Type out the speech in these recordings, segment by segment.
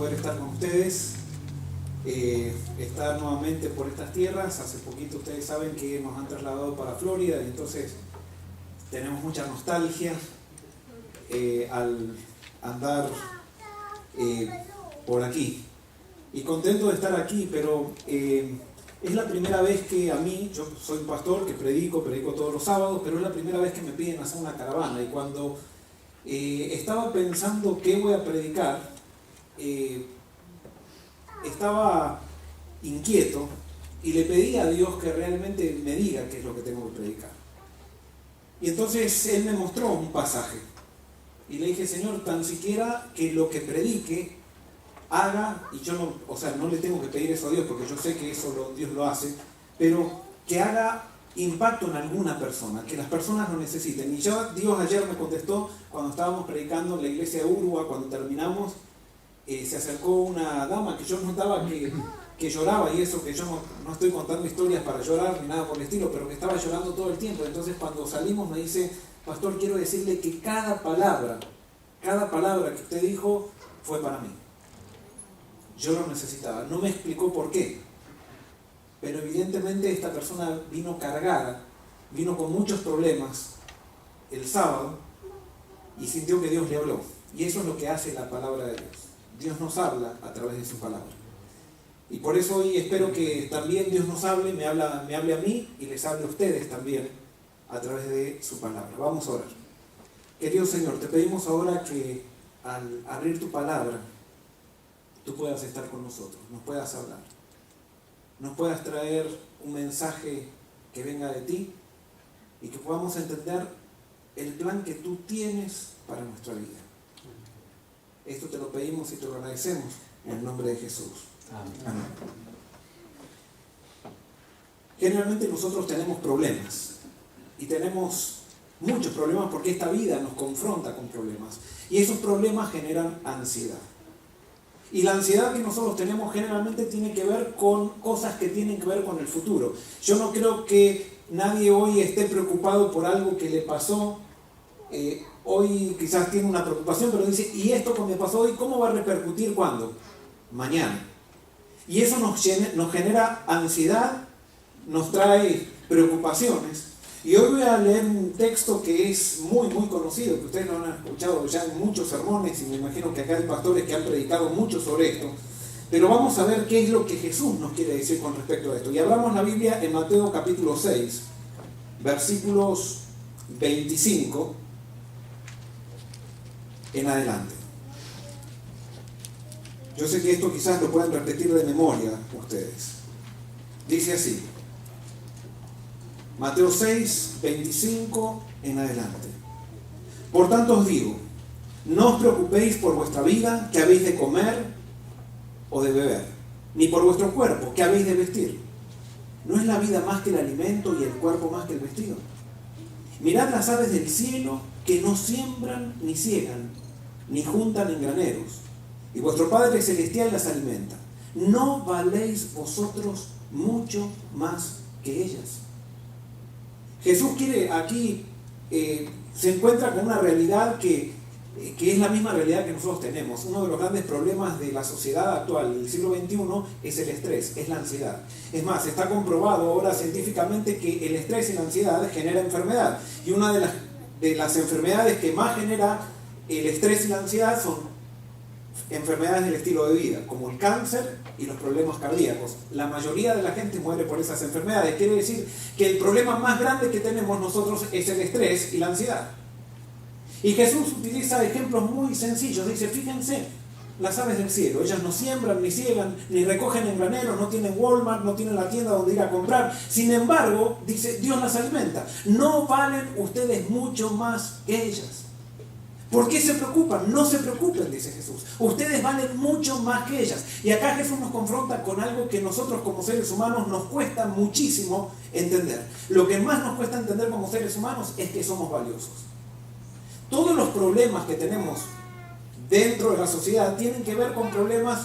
poder estar con ustedes, estar nuevamente por estas tierras. Hace poquito ustedes saben que nos han trasladado para Florida y entonces tenemos mucha nostalgia al andar por aquí. Y contento de estar aquí, pero es la primera vez que a mí, yo soy un pastor que predico todos los sábados, pero es la primera vez que me piden hacer una caravana. Y cuando estaba pensando qué voy a predicar, estaba inquieto y le pedí a Dios que realmente me diga qué es lo que tengo que predicar. Y entonces Él me mostró un pasaje y le dije: Señor, tan siquiera que lo que predique haga, y yo no le tengo que pedir eso a Dios porque yo sé que eso Dios lo hace, pero que haga impacto en alguna persona, que las personas lo necesiten. Y ya Dios ayer me contestó cuando estábamos predicando en la iglesia de Uruguay. Cuando terminamos, se acercó una dama que yo notaba que lloraba, y eso que yo no estoy contando historias para llorar ni nada por el estilo, pero que estaba llorando todo el tiempo. Entonces cuando salimos me dice: Pastor, quiero decirle que cada palabra que usted dijo fue para mí. Yo lo necesitaba. No me explicó por qué, pero evidentemente esta persona vino cargada, vino con muchos problemas el sábado y sintió que Dios le habló. Y eso es lo que hace la palabra de Dios. Dios nos habla a través de su palabra. Y por eso hoy espero que también Dios nos hable, me hable a mí y les hable a ustedes también a través de su palabra. Vamos a orar. Querido Señor, te pedimos ahora que al abrir tu palabra, tú puedas estar con nosotros, nos puedas hablar, nos puedas traer un mensaje que venga de ti y que podamos entender el plan que tú tienes para nuestra vida. Esto te lo pedimos y te lo agradecemos en el nombre de Jesús. Amén. Generalmente nosotros tenemos problemas y tenemos muchos problemas porque esta vida nos confronta con problemas y esos problemas generan ansiedad. Y la ansiedad que nosotros tenemos generalmente tiene que ver con cosas que tienen que ver con el futuro. Yo no creo que nadie hoy esté preocupado por algo que le pasó. Hoy quizás tiene una preocupación, pero dice: ¿y esto que me pasó hoy, cómo va a repercutir cuándo? Mañana. Y eso nos genera ansiedad, nos trae preocupaciones. Y hoy voy a leer un texto que es muy conocido, que ustedes lo han escuchado ya en muchos sermones, y me imagino que acá hay pastores que han predicado mucho sobre esto. Pero vamos a ver qué es lo que Jesús nos quiere decir con respecto a esto. Y hablamos la Biblia en Mateo capítulo 6, versículos 25 en adelante. Yo sé que esto quizás lo pueden repetir de memoria ustedes. Dice así: Mateo 6, 25 en adelante. Por tanto os digo, no os preocupéis por vuestra vida, qué habéis de comer o de beber, ni por vuestro cuerpo, qué habéis de vestir. ¿No es la vida más que el alimento y el cuerpo más que el vestido? Mirad las aves del cielo, que no siembran ni ciegan, ni juntan en graneros, y vuestro Padre Celestial las alimenta. ¿No valéis vosotros mucho más que ellas? Jesús quiere aquí, se encuentra con una realidad que es la misma realidad que nosotros tenemos. Uno de los grandes problemas de la sociedad actual del siglo XXI es el estrés, es la ansiedad. Es más, está comprobado ahora científicamente que el estrés y la ansiedad genera enfermedad. Y una de las enfermedades que más genera el estrés y la ansiedad son enfermedades del estilo de vida, como el cáncer y los problemas cardíacos. La mayoría de la gente muere por esas enfermedades. Quiere decir que el problema más grande que tenemos nosotros es el estrés y la ansiedad. Y Jesús utiliza ejemplos muy sencillos. Dice: fíjense, las aves del cielo, ellas no siembran, ni ciegan, ni recogen en graneros, no tienen Walmart, no tienen la tienda donde ir a comprar. Sin embargo, dice, Dios las alimenta. ¿No valen ustedes mucho más que ellas? ¿Por qué se preocupan? No se preocupen, dice Jesús. Ustedes valen mucho más que ellas. Y acá Jesús nos confronta con algo que nosotros como seres humanos nos cuesta muchísimo entender. Lo que más nos cuesta entender como seres humanos es que somos valiosos. Todos los problemas que tenemos dentro de la sociedad tienen que ver con problemas,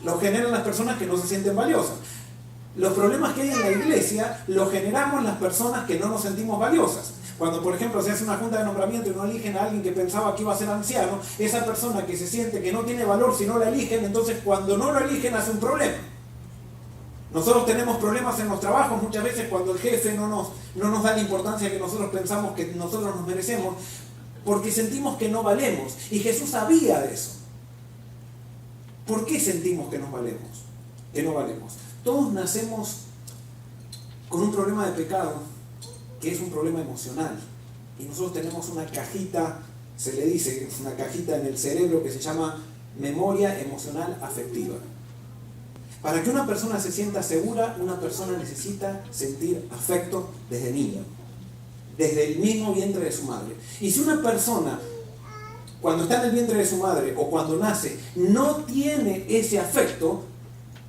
los generan las personas que no se sienten valiosas. Los problemas que hay en la iglesia los generamos las personas que no nos sentimos valiosas. Cuando, por ejemplo, se hace una junta de nombramiento y no eligen a alguien que pensaba que iba a ser anciano, esa persona que se siente que no tiene valor si no la eligen, entonces cuando no lo eligen hace un problema. Nosotros tenemos problemas en los trabajos muchas veces cuando el jefe no nos da la importancia que nosotros pensamos que nosotros nos merecemos, porque sentimos que no valemos. Y Jesús sabía de eso. ¿Por qué sentimos que no valemos? Todos nacemos con un problema de pecado, que es un problema emocional. Y nosotros tenemos una cajita, se le dice, es una cajita en el cerebro que se llama memoria emocional afectiva. Para que una persona se sienta segura, una persona necesita sentir afecto desde niño, desde el mismo vientre de su madre. Y si una persona, cuando está en el vientre de su madre o cuando nace, no tiene ese afecto,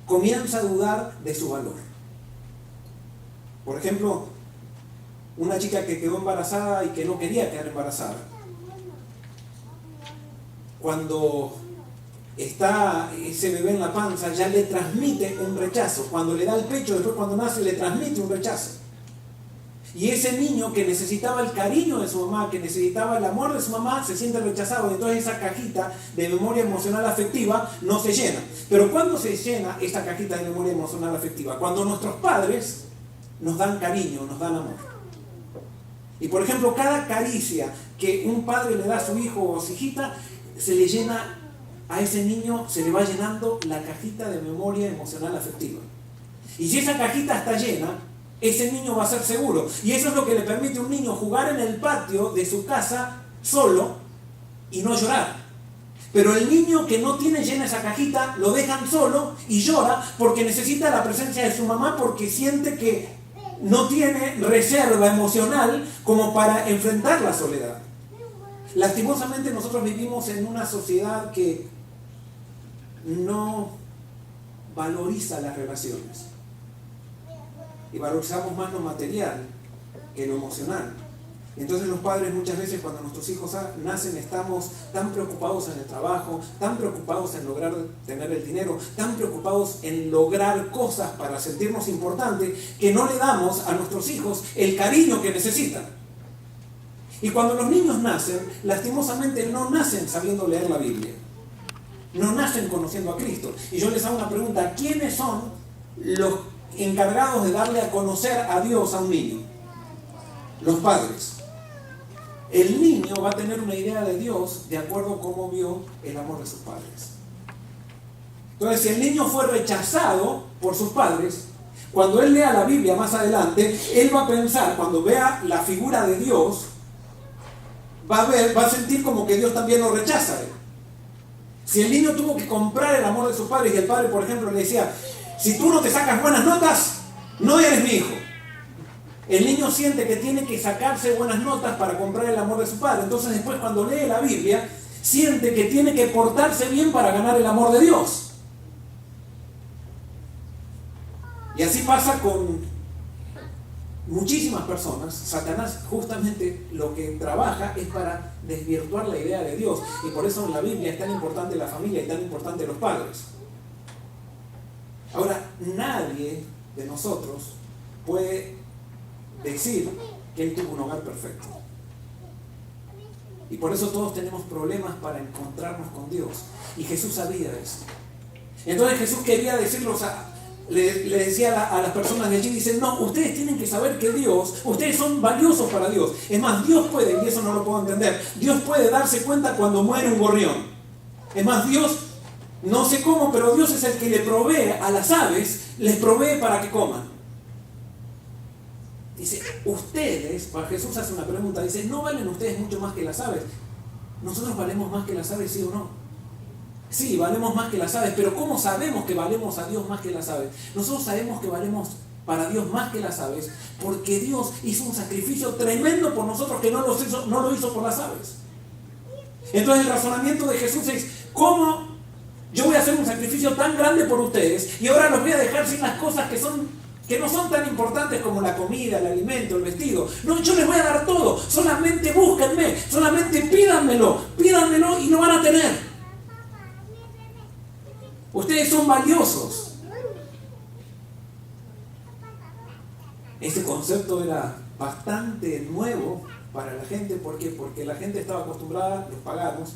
comienza a dudar de su valor. Por ejemplo, una chica que quedó embarazada y que no quería quedar embarazada. Cuando está ese bebé en la panza, ya le transmite un rechazo. Cuando le da el pecho, después cuando nace, le transmite un rechazo. Y ese niño que necesitaba el cariño de su mamá, que necesitaba el amor de su mamá, se siente rechazado. Y entonces esa cajita de memoria emocional afectiva no se llena. Pero ¿cuándo se llena esta cajita de memoria emocional afectiva? Cuando nuestros padres nos dan cariño, nos dan amor. Y por ejemplo, cada caricia que un padre le da a su hijo o a su hijita, se le llena a ese niño, se le va llenando la cajita de memoria emocional afectiva. Y si esa cajita está llena, ese niño va a ser seguro. Y eso es lo que le permite a un niño jugar en el patio de su casa solo y no llorar. Pero el niño que no tiene llena esa cajita, lo dejan solo y llora porque necesita la presencia de su mamá, porque siente que no tiene reserva emocional como para enfrentar la soledad. Lastimosamente nosotros vivimos en una sociedad que no valoriza las relaciones. Y valorizamos más lo material que lo emocional. Entonces los padres muchas veces cuando nuestros hijos nacen estamos tan preocupados en el trabajo, tan preocupados en lograr tener el dinero, tan preocupados en lograr cosas para sentirnos importantes, que no le damos a nuestros hijos el cariño que necesitan. Y cuando los niños nacen, lastimosamente no nacen sabiendo leer la Biblia. No nacen conociendo a Cristo. Y yo les hago una pregunta: ¿quiénes son los encargados de darle a conocer a Dios a un niño? Los padres. El niño va a tener una idea de Dios de acuerdo a cómo vio el amor de sus padres. Entonces, si el niño fue rechazado por sus padres, cuando él lea la Biblia más adelante, él va a pensar, cuando vea la figura de Dios, va a sentir como que Dios también lo rechaza a él. Si el niño tuvo que comprar el amor de sus padres y el padre, por ejemplo, le decía: si tú no te sacas buenas notas, no eres mi hijo. El niño siente que tiene que sacarse buenas notas para comprar el amor de su padre. Entonces después, cuando lee la Biblia, siente que tiene que portarse bien para ganar el amor de Dios. Y así pasa con muchísimas personas. Satanás justamente lo que trabaja es para desvirtuar la idea de Dios. Y por eso en la Biblia es tan importante la familia y tan importante los padres. Ahora, nadie de nosotros puede decir que él tuvo un hogar perfecto. Y por eso todos tenemos problemas para encontrarnos con Dios. Y Jesús sabía de eso. Entonces Jesús quería decirlos le decía a las personas de allí, dice: no, ustedes tienen que saber que Dios, ustedes son valiosos para Dios. Es más, Dios puede, y eso no lo puedo entender, Dios puede darse cuenta cuando muere un gorrión. Es más, Dios, no sé cómo, pero Dios es el que le provee a las aves, les provee para que coman. Dice, ustedes, Jesús hace una pregunta, dice: ¿no valen ustedes mucho más que las aves? ¿Nosotros valemos más que las aves, sí o no? Sí, valemos más que las aves, pero ¿cómo sabemos que valemos a Dios más que las aves? Nosotros sabemos que valemos para Dios más que las aves, porque Dios hizo un sacrificio tremendo por nosotros que no lo hizo por las aves. Entonces el razonamiento de Jesús es: ¿cómo yo voy a hacer un sacrificio tan grande por ustedes y ahora los voy a dejar sin las cosas que no son tan importantes como la comida, el alimento, el vestido? No, yo les voy a dar todo. Solamente búsquenme, solamente pídanmelo y lo van a tener. Ustedes son valiosos. Este concepto era bastante nuevo para la gente. ¿Por qué? Porque la gente estaba acostumbrada, los paganos,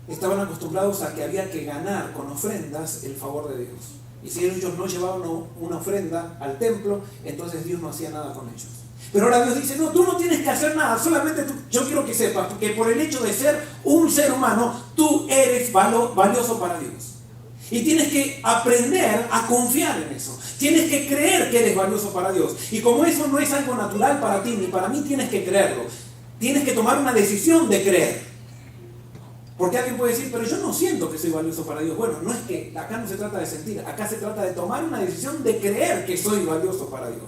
estaban acostumbrados a que había que ganar con ofrendas el favor de Dios. Y si ellos no llevaban una ofrenda al templo, entonces Dios no hacía nada con ellos. Pero ahora Dios dice, no, tú no tienes que hacer nada, solamente tú, yo quiero que sepas que por el hecho de ser un ser humano, tú eres valioso para Dios. Y tienes que aprender a confiar en eso. Tienes que creer que eres valioso para Dios. Y como eso no es algo natural para ti ni para mí, tienes que creerlo. Tienes que tomar una decisión de creer. Porque alguien puede decir, pero yo no siento que soy valioso para Dios. Bueno, no es que acá no se trata de sentir, acá se trata de tomar una decisión de creer que soy valioso para Dios.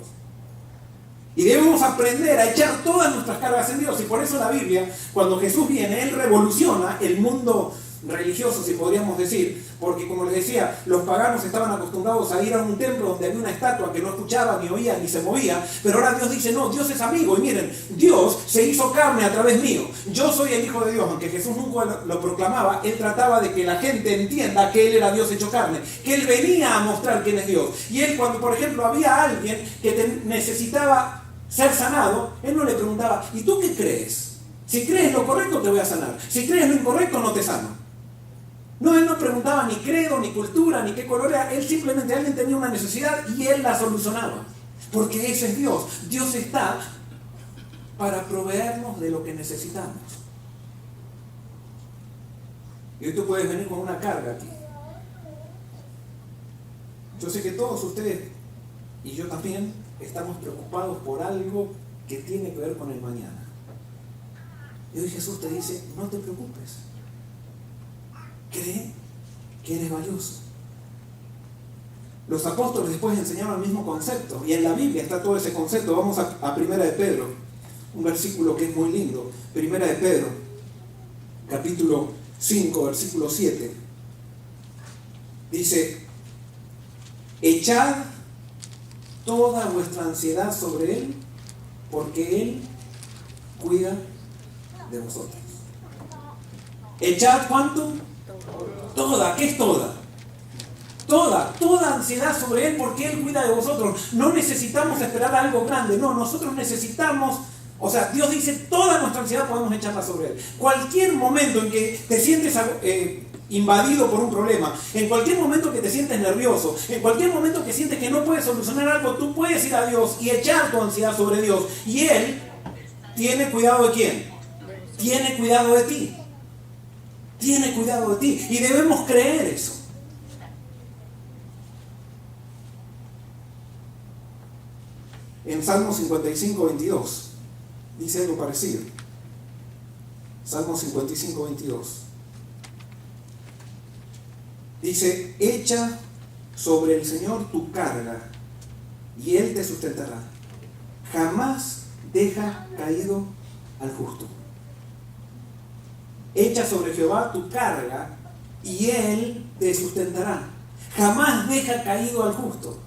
Y debemos aprender a echar todas nuestras cargas en Dios. Y por eso la Biblia, cuando Jesús viene, Él revoluciona el mundo religioso, si podríamos decir, porque como les decía, los paganos estaban acostumbrados a ir a un templo donde había una estatua que no escuchaba, ni oía, ni se movía, pero ahora Dios dice, no, Dios es amigo, y miren, Dios se hizo carne a través mío, yo soy el Hijo de Dios. Aunque Jesús nunca lo proclamaba, Él trataba de que la gente entienda que Él era Dios hecho carne, que Él venía a mostrar quién es Dios. Y Él, cuando por ejemplo había alguien que necesitaba ser sanado, Él no le preguntaba, ¿y tú qué crees? Si crees lo correcto te voy a sanar, si crees lo incorrecto no te sano. No, Él no preguntaba ni credo, ni cultura, ni qué color era. Él simplemente, alguien tenía una necesidad y Él la solucionaba. Porque ese es Dios. Dios está para proveernos de lo que necesitamos. Y hoy tú puedes venir con una carga aquí. Yo sé que todos ustedes, y yo también, estamos preocupados por algo que tiene que ver con el mañana. Y hoy Jesús te dice, no te preocupes. Cree que eres valioso. Los apóstoles después enseñaron el mismo concepto, y en la Biblia está todo ese concepto. Vamos a Primera de Pedro, un versículo que es muy lindo. Primera de Pedro, capítulo 5, versículo 7. Dice, echad toda vuestra ansiedad sobre Él, porque Él cuida de vosotros. ¿Echad cuánto? Toda. ¿Qué es toda? Toda ansiedad sobre Él, porque Él cuida de vosotros. No necesitamos esperar algo grande, no, nosotros necesitamos, o sea, Dios dice, toda nuestra ansiedad podemos echarla sobre Él. Cualquier momento en que te sientes invadido por un problema, en cualquier momento que te sientes nervioso, en cualquier momento que sientes que no puedes solucionar algo, tú puedes ir a Dios y echar tu ansiedad sobre Dios. Y Él tiene cuidado de ¿quién? Tiene cuidado de ti. Tiene cuidado de ti. Y debemos creer eso. En Salmo 55, 22 dice algo parecido. Salmo 55, 22 dice, echa sobre el Señor tu carga y Él te sustentará. Jamás deja caído al justo. Echa sobre Jehová tu carga y Él te sustentará. Jamás deja caído al justo.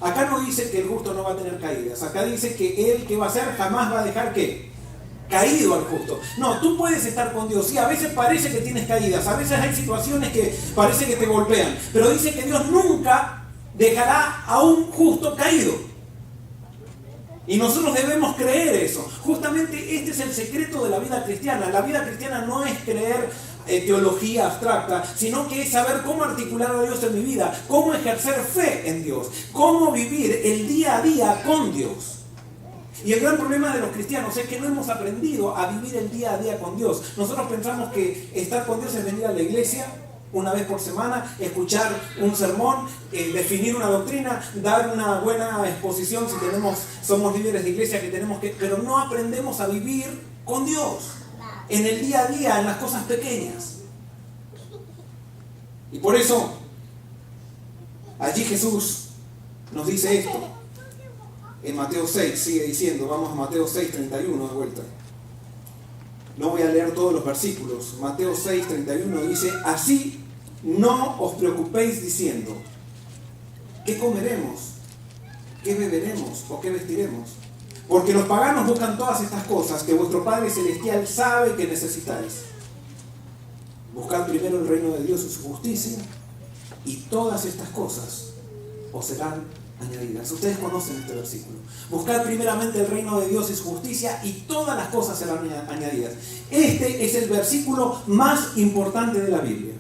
Acá no dice que el justo no va a tener caídas. Acá dice que Él, ¿qué va a hacer? Jamás va a dejar ¿qué? Caído al justo. No, tú puedes estar con Dios. Sí, a veces parece que tienes caídas. A veces hay situaciones que parece que te golpean. Pero dice que Dios nunca dejará a un justo caído. Y nosotros debemos creer eso. Justamente este es el secreto de la vida cristiana. La vida cristiana no es creer teología abstracta, sino que es saber cómo articular a Dios en mi vida, cómo ejercer fe en Dios, cómo vivir el día a día con Dios. Y el gran problema de los cristianos es que no hemos aprendido a vivir el día a día con Dios. Nosotros pensamos que estar con Dios es venir a la iglesia una vez por semana, escuchar un sermón, definir una doctrina, dar una buena exposición si somos líderes de iglesia que tenemos que, pero no aprendemos a vivir con Dios en el día a día, en las cosas pequeñas. Y por eso allí Jesús nos dice esto en Mateo 6, sigue diciendo, vamos a Mateo 6, 31 de vuelta. No voy a leer todos los versículos. Mateo 6, 31 dice, así no os preocupéis diciendo, ¿qué comeremos? ¿Qué beberemos? ¿O qué vestiremos? Porque los paganos buscan todas estas cosas que vuestro Padre Celestial sabe que necesitáis. Buscad primero el reino de Dios y su justicia, y todas estas cosas os serán añadidas. Ustedes conocen este versículo. Buscad primeramente el reino de Dios y su justicia y todas las cosas serán añadidas. Este es el versículo más importante de la Biblia.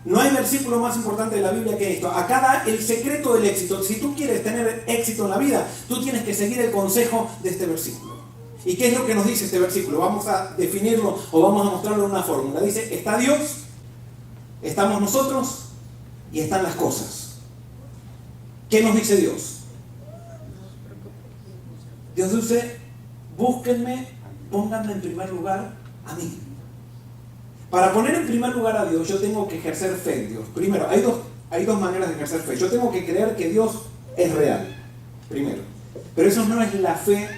No hay versículo más importante de la Biblia que esto. Acá da el secreto del éxito. Si tú quieres tener éxito en la vida, tú tienes que seguir el consejo de este versículo. ¿Y qué es lo que nos dice este versículo? Vamos a definirlo o vamos a mostrarlo en una fórmula. Dice, está Dios, estamos nosotros y están las cosas. ¿Qué nos dice Dios? Dios dice, búsquenme, pónganme en primer lugar a mí. Para poner en primer lugar a Dios, yo tengo que ejercer fe en Dios. Primero, hay dos maneras de ejercer fe. Yo tengo que creer que Dios es real, primero. Pero eso no es la fe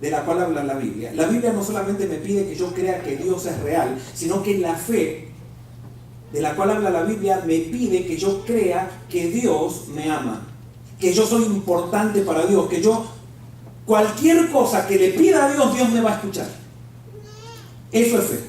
de la cual habla la Biblia. La Biblia no solamente me pide que yo crea que Dios es real, sino que la fe de la cual habla la Biblia me pide que yo crea que Dios me ama, que yo soy importante para Dios, que yo, cualquier cosa que le pida a Dios, Dios me va a escuchar. Eso es fe.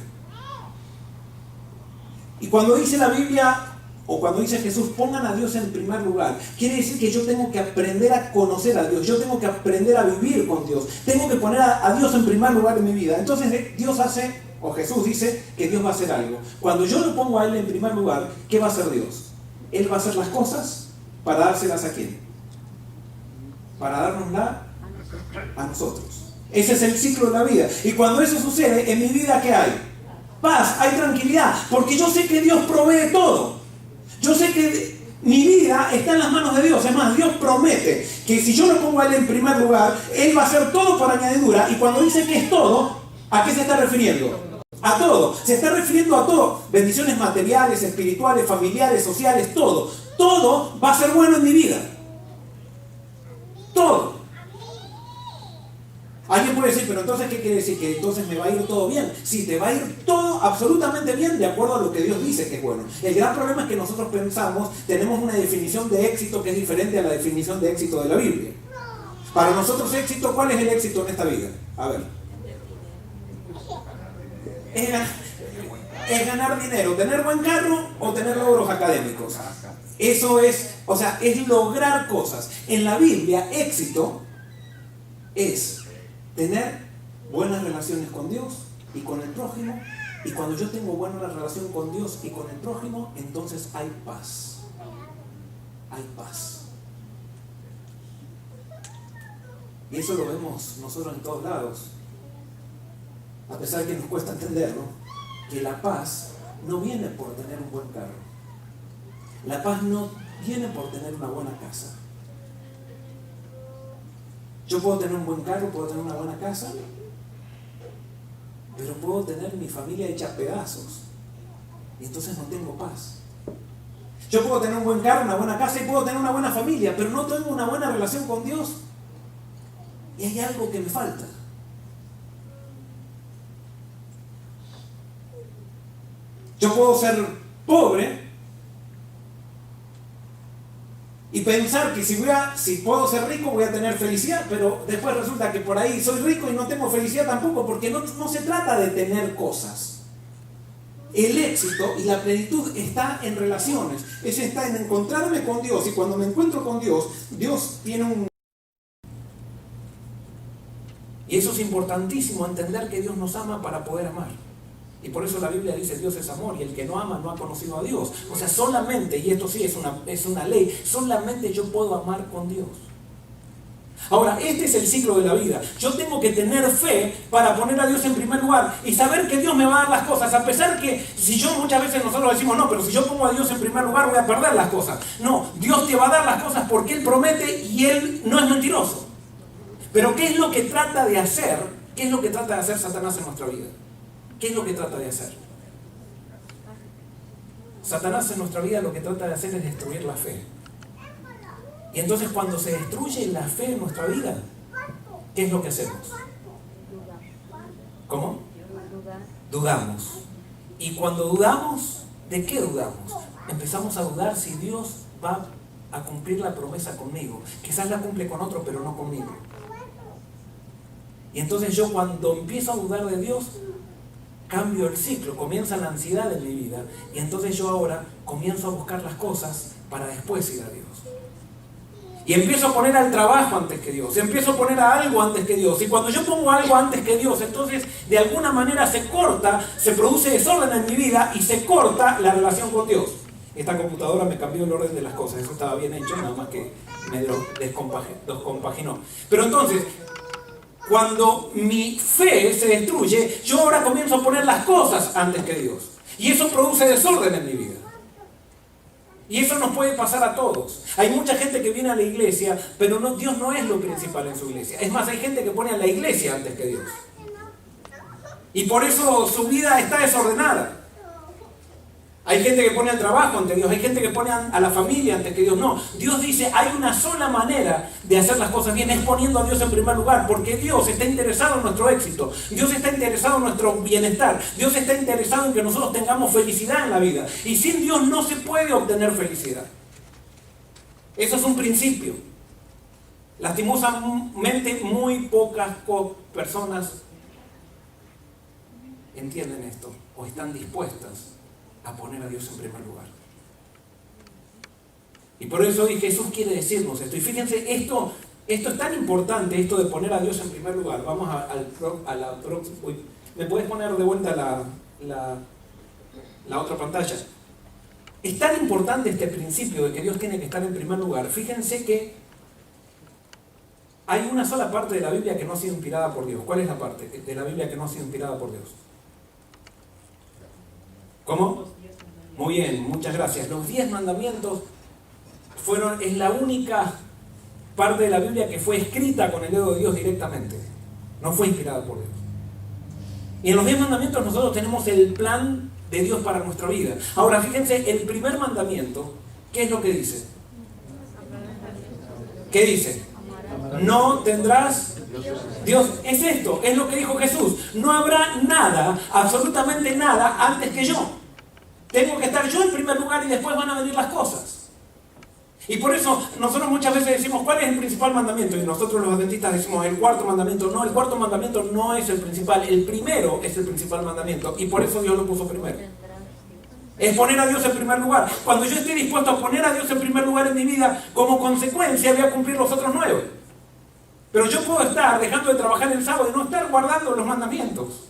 Y cuando dice la Biblia, o cuando dice Jesús, pongan a Dios en primer lugar, quiere decir que yo tengo que aprender a conocer a Dios, yo tengo que aprender a vivir con Dios, tengo que poner a Dios en primer lugar en mi vida. Entonces Dios hace, o Jesús dice que Dios va a hacer algo. Cuando yo lo pongo a Él en primer lugar, ¿qué va a hacer Dios? Él va a hacer las cosas para dárselas ¿a quién? Para dárnosla a nosotros. Ese es el ciclo de la vida. Y cuando eso sucede, en mi vida, ¿qué hay? Paz, hay tranquilidad, porque yo sé que Dios provee todo. Yo sé que mi vida está en las manos de Dios. Es más, Dios promete que si yo lo pongo a Él en primer lugar, Él va a hacer todo por añadidura. Y cuando dice que es todo, ¿a qué se está refiriendo? A todo. Se está refiriendo a todo. Bendiciones materiales, espirituales, familiares, sociales, todo. Todo va a ser bueno en mi vida. Todo. Alguien puede decir, pero entonces, ¿qué quiere decir? Que entonces me va a ir todo bien. Sí, te va a ir todo absolutamente bien de acuerdo a lo que Dios dice que es bueno. El gran problema es que nosotros pensamos, tenemos una definición de éxito que es diferente a la definición de éxito de la Biblia. Para nosotros éxito, ¿cuál es el éxito en esta vida? A ver. Es ganar dinero, tener buen carro o tener logros académicos. Eso es, o sea, es lograr cosas. En la Biblia, éxito es tener buenas relaciones con Dios y con el prójimo. Y cuando yo tengo buena relación con Dios y con el prójimo, entonces hay paz. Hay paz. Y eso lo vemos nosotros en todos lados. A pesar de que nos cuesta entenderlo, que la paz no viene por tener un buen carro. La paz no viene por tener una buena casa. Yo puedo tener un buen carro, puedo tener una buena casa, pero puedo tener mi familia hecha pedazos y entonces no tengo paz. Yo puedo tener un buen carro, una buena casa y puedo tener una buena familia, pero no tengo una buena relación con Dios y hay algo que me falta. Yo puedo ser pobre y pensar que si puedo ser rico voy a tener felicidad, pero después resulta que por ahí soy rico y no tengo felicidad tampoco, porque no se trata de tener cosas. El éxito y la plenitud está en relaciones, está en encontrarme con Dios, y cuando me encuentro con Dios, Dios tiene un... Y eso es importantísimo, entender que Dios nos ama para poder amar. Y por eso la Biblia dice, Dios es amor, y el que no ama no ha conocido a Dios. O sea, solamente, y esto sí es una ley, solamente yo puedo amar con Dios. Ahora, este es el ciclo de la vida. Yo tengo que tener fe para poner a Dios en primer lugar y saber que Dios me va a dar las cosas, a pesar que muchas veces nosotros decimos, no, pero si yo pongo a Dios en primer lugar voy a perder las cosas. No, Dios te va a dar las cosas porque Él promete y Él no es mentiroso. Pero ¿qué es lo que trata de hacer? ¿Qué es lo que trata de hacer Satanás en nuestra vida? ¿Qué es lo que trata de hacer? Satanás en nuestra vida lo que trata de hacer es destruir la fe. Y entonces cuando se destruye la fe en nuestra vida, ¿qué es lo que hacemos? ¿Cómo? Dudamos. Y cuando dudamos, ¿de qué dudamos? Empezamos a dudar si Dios va a cumplir la promesa conmigo. Quizás la cumple con otro, pero no conmigo. Y entonces yo cuando empiezo a dudar de Dios, cambio el ciclo, comienza la ansiedad en mi vida y entonces yo ahora comienzo a buscar las cosas para después ir a Dios. Y empiezo a poner al trabajo antes que Dios, empiezo a poner a algo antes que Dios. Y cuando yo pongo algo antes que Dios, entonces de alguna manera se corta, se produce desorden en mi vida y se corta la relación con Dios. Esta computadora me cambió el orden de las cosas, eso estaba bien hecho, nada más que me descompaginó. Pero entonces, cuando mi fe se destruye, yo ahora comienzo a poner las cosas antes que Dios. Y eso produce desorden en mi vida. Y eso nos puede pasar a todos. Hay mucha gente que viene a la iglesia, pero Dios no es lo principal en su iglesia. Es más, hay gente que pone a la iglesia antes que Dios. Y por eso su vida está desordenada. Hay gente que pone al trabajo ante Dios, hay gente que pone a la familia antes que Dios. No, Dios dice, hay una sola manera de hacer las cosas bien, es poniendo a Dios en primer lugar, porque Dios está interesado en nuestro éxito, Dios está interesado en nuestro bienestar, Dios está interesado en que nosotros tengamos felicidad en la vida. Y sin Dios no se puede obtener felicidad. Eso es un principio. Lastimosamente, muy pocas personas entienden esto o están dispuestas a poner a Dios en primer lugar. Y por eso hoy Jesús quiere decirnos esto. Y fíjense, esto es tan importante, esto de poner a Dios en primer lugar. Vamos a la próxima. ¿Me puedes poner de vuelta la otra pantalla? Es tan importante este principio de que Dios tiene que estar en primer lugar. Fíjense que hay una sola parte de la Biblia que no ha sido inspirada por Dios. ¿Cuál es la parte de la Biblia que no ha sido inspirada por Dios? ¿Cómo? Muy bien, muchas gracias. Los 10 mandamientos es la única parte de la Biblia que fue escrita con el dedo de Dios directamente. No fue inspirada por Dios. Y en los 10 mandamientos nosotros tenemos el plan de Dios para nuestra vida. Ahora fíjense, el primer mandamiento, ¿qué es lo que dice? ¿Qué dice? No tendrás Dios. Es esto, es lo que dijo Jesús. No habrá nada, absolutamente nada, antes que yo. Tengo que estar yo en primer lugar y después van a venir las cosas. Y por eso nosotros muchas veces decimos, ¿cuál es el principal mandamiento? Y nosotros los adventistas decimos, el cuarto mandamiento. No, el cuarto mandamiento no es el principal. El primero es el principal mandamiento. Y por eso Dios lo puso primero. Es poner a Dios en primer lugar. Cuando yo esté dispuesto a poner a Dios en primer lugar en mi vida, como consecuencia voy a cumplir los otros 9. Pero yo puedo estar dejando de trabajar el sábado y no estar guardando los mandamientos.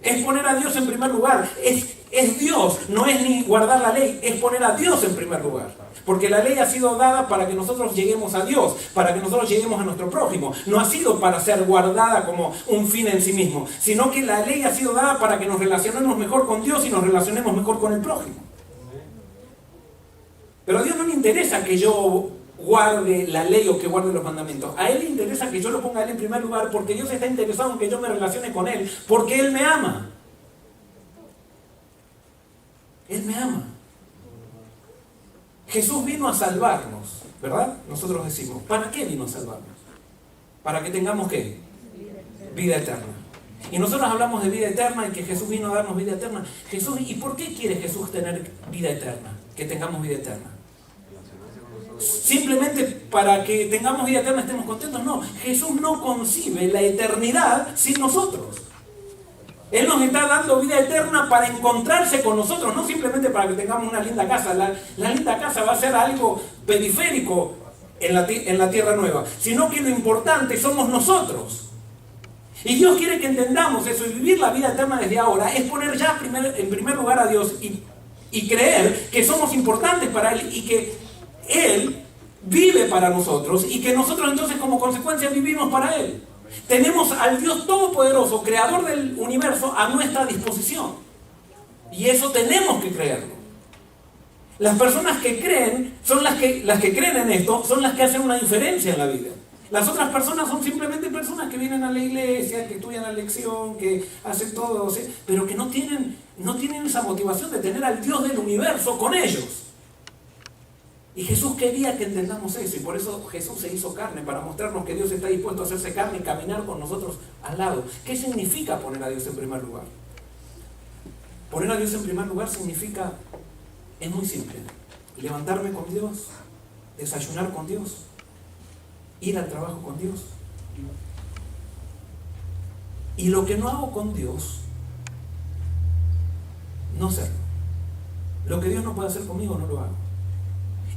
Es poner a Dios en primer lugar. Es Dios, no es ni guardar la ley, es poner a Dios en primer lugar. Porque la ley ha sido dada para que nosotros lleguemos a Dios, para que nosotros lleguemos a nuestro prójimo. No ha sido para ser guardada como un fin en sí mismo, sino que la ley ha sido dada para que nos relacionemos mejor con Dios y nos relacionemos mejor con el prójimo. Pero a Dios no le interesa que yo guarde la ley o que guarde los mandamientos. A Él le interesa que yo lo ponga a Él en primer lugar, porque Dios está interesado en que yo me relacione con Él, porque Él me ama. Él me ama. Jesús vino a salvarnos, ¿verdad? Nosotros decimos, ¿para qué vino a salvarnos? Para que tengamos ¿qué? Vida eterna. Y nosotros hablamos de vida eterna y que Jesús vino a darnos vida eterna. Jesús, ¿y por qué quiere Jesús tener vida eterna? Que tengamos vida eterna. Simplemente para que tengamos vida eterna estemos contentos. No, Jesús no concibe la eternidad sin nosotros. Él nos está dando vida eterna para encontrarse con nosotros, no simplemente para que tengamos una linda casa. La linda casa va a ser algo periférico en la tierra nueva, sino que lo importante somos nosotros. Y Dios quiere que entendamos eso, y vivir la vida eterna desde ahora es poner ya en primer lugar a Dios y creer que somos importantes para Él y que Él vive para nosotros y que nosotros entonces como consecuencia vivimos para Él. Tenemos al Dios Todopoderoso, Creador del universo, a nuestra disposición. Y eso tenemos que creerlo. Las personas que creen, son las que creen en esto, son las que hacen una diferencia en la vida. Las otras personas son simplemente personas que vienen a la iglesia, que estudian la lección, que hacen todo, ¿sí? Pero que no tienen esa motivación de tener al Dios del universo con ellos. Y Jesús quería que entendamos eso, y por eso Jesús se hizo carne, para mostrarnos que Dios está dispuesto a hacerse carne y caminar con nosotros al lado. ¿Qué significa poner a Dios en primer lugar? Poner a Dios en primer lugar significa, es muy simple, levantarme con Dios, desayunar con Dios, ir al trabajo con Dios. Y lo que no hago con Dios, no hacerlo. Lo que Dios no puede hacer conmigo, no lo hago.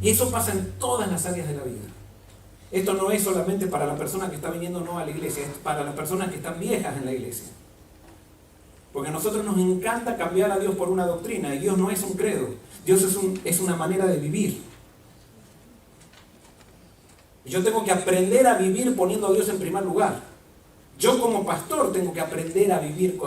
Y eso pasa en todas las áreas de la vida. Esto no es solamente para la persona que está viniendo nueva a la iglesia, es para las personas que están viejas en la iglesia. Porque a nosotros nos encanta cambiar a Dios por una doctrina, y Dios no es un credo, Dios es una manera de vivir. Y yo tengo que aprender a vivir poniendo a Dios en primer lugar. Yo como pastor tengo que aprender a vivir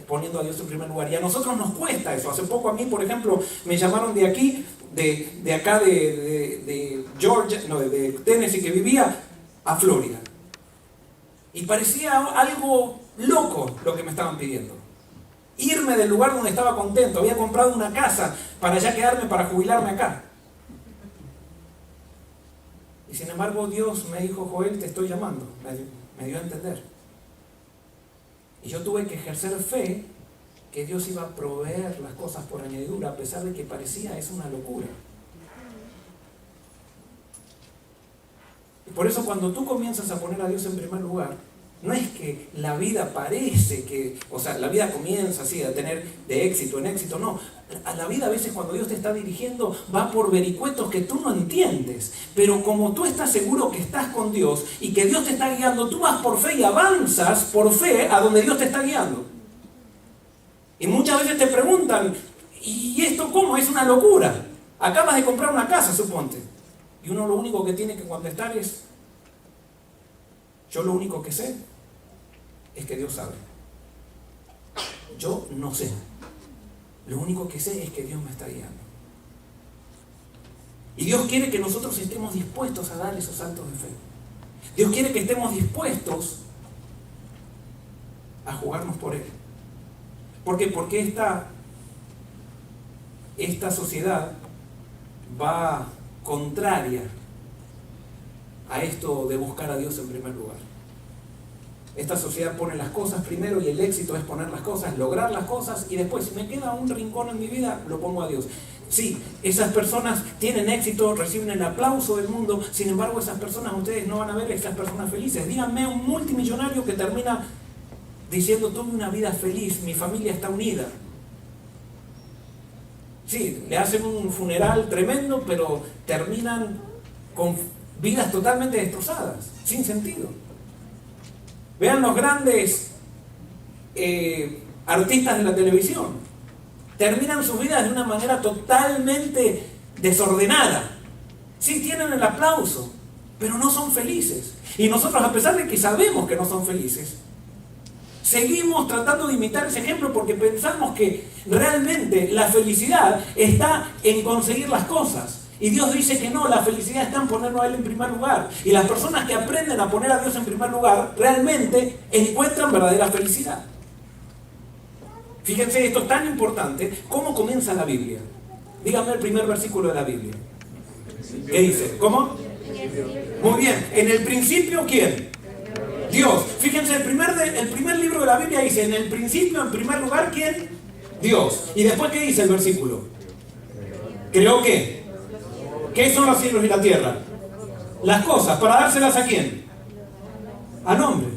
poniendo a Dios en primer lugar. Y a nosotros nos cuesta eso. Hace poco a mí, por ejemplo, me llamaron de aquí, de acá de Georgia, no, de Tennessee, que vivía, a Florida. Y parecía algo loco lo que me estaban pidiendo. Irme del lugar donde estaba contento. Había comprado una casa para ya quedarme, para jubilarme acá. Y sin embargo Dios me dijo: Joel, te estoy llamando. Me dio a entender. Y yo tuve que ejercer fe que Dios iba a proveer las cosas por añadidura, a pesar de que parecía es una locura. Y por eso cuando tú comienzas a poner a Dios en primer lugar, no es que la vida parece que, o sea, la vida comienza así a tener de éxito en éxito, no. A la vida a veces cuando Dios te está dirigiendo va por vericuetos que tú no entiendes, pero como tú estás seguro que estás con Dios y que Dios te está guiando, tú vas por fe y avanzas por fe a donde Dios te está guiando. Y muchas veces te preguntan: ¿y esto cómo? Es una locura. Acabas de comprar una casa, suponte. Y uno lo único que tiene que contestar es: yo lo único que sé es que Dios sabe. Yo no sé. Lo único que sé es que Dios me está guiando. Y Dios quiere que nosotros estemos dispuestos a dar esos saltos de fe. Dios quiere que estemos dispuestos a jugarnos por Él. ¿Por qué? Porque esta sociedad va contraria a esto de buscar a Dios en primer lugar. Esta sociedad pone las cosas primero y el éxito es poner las cosas, lograr las cosas, y después, si me queda un rincón en mi vida, lo pongo a Dios. Sí, esas personas tienen éxito, reciben el aplauso del mundo, sin embargo esas personas, ustedes no van a ver esas personas felices. Díganme un multimillonario que termina diciendo: tuve una vida feliz, mi familia está unida. Sí, le hacen un funeral tremendo, pero terminan con vidas totalmente destrozadas, sin sentido. Vean los grandes artistas de la televisión. Terminan sus vidas de una manera totalmente desordenada. Sí, tienen el aplauso, pero no son felices. Y nosotros, a pesar de que sabemos que no son felices, seguimos tratando de imitar ese ejemplo porque pensamos que realmente la felicidad está en conseguir las cosas. Y Dios dice que no, la felicidad está en ponerlo a Él en primer lugar. Y las personas que aprenden a poner a Dios en primer lugar realmente encuentran verdadera felicidad. Fíjense, esto es tan importante. ¿Cómo comienza la Biblia? Díganme el primer versículo de la Biblia. ¿Qué dice? ¿Cómo? Muy bien. En el principio, ¿quién? Dios. Fíjense, el primer libro de la Biblia dice: en el principio, en primer lugar, ¿quién? Dios. Y después, ¿qué dice el versículo? ¿Creó qué? ¿Qué son los cielos y la tierra? Las cosas, ¿para dárselas a quién? Al hombre.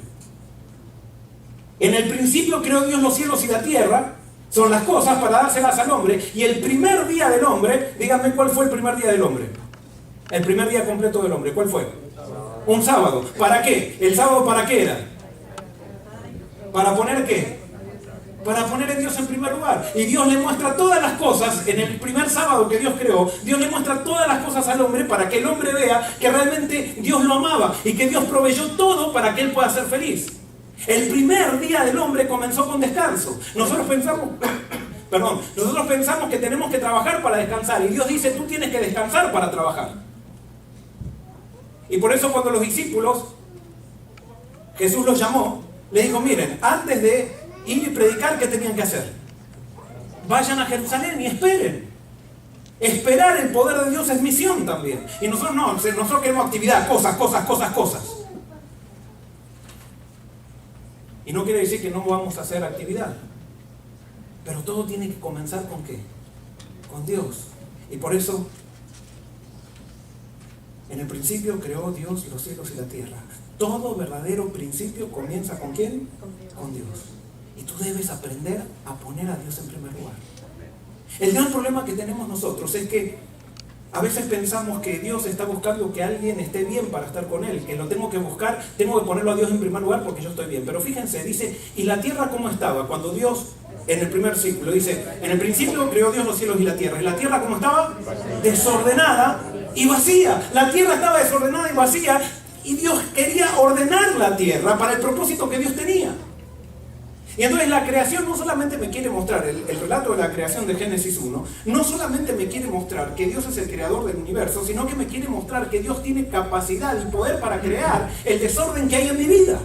En el principio creó Dios los cielos y la tierra, son las cosas para dárselas al hombre. Y el primer día del hombre, díganme cuál fue el primer día del hombre. El primer día completo del hombre, ¿cuál fue? Un sábado. ¿Para qué? ¿El sábado para qué era? ¿Para poner qué? Para poner a Dios en primer lugar. Y Dios le muestra todas las cosas. En el primer sábado que Dios creó, Dios le muestra todas las cosas al hombre para que el hombre vea que realmente Dios lo amaba y que Dios proveyó todo para que él pueda ser feliz. El primer día del hombre comenzó con descanso. Nosotros pensamos que tenemos que trabajar para descansar, y Dios dice: tú tienes que descansar para trabajar. Y por eso cuando los discípulos, Jesús los llamó, les dijo: miren, antes de ir y predicar, ¿qué tenían que hacer? Vayan a Jerusalén y esperen. Esperar el poder de Dios es misión también. Y nosotros no, nosotros queremos actividad, cosas. Y no quiere decir que no vamos a hacer actividad. Pero todo tiene que comenzar ¿con qué? Con Dios. Y por eso, en el principio creó Dios los cielos y la tierra. Todo verdadero principio comienza ¿con quién? Con Dios. Y tú debes aprender a poner a Dios en primer lugar. El gran problema que tenemos nosotros es que A veces pensamos que Dios está buscando que alguien esté bien para estar con Él, que lo tengo que buscar, tengo que ponerlo a Dios en primer lugar porque yo estoy bien. Pero fíjense, dice, ¿y la tierra cómo estaba? Cuando Dios, en el primer ciclo, dice, en el principio creó Dios los cielos y la tierra. ¿Y la tierra cómo estaba? Desordenada y vacía. La tierra estaba desordenada y vacía y Dios quería ordenar la tierra para el propósito que Dios tenía. Y entonces la creación no solamente me quiere mostrar, el relato de la creación de Génesis 1, no solamente me quiere mostrar que Dios es el creador del universo, sino que me quiere mostrar que Dios tiene capacidad y poder para crear el desorden que hay en mi vida.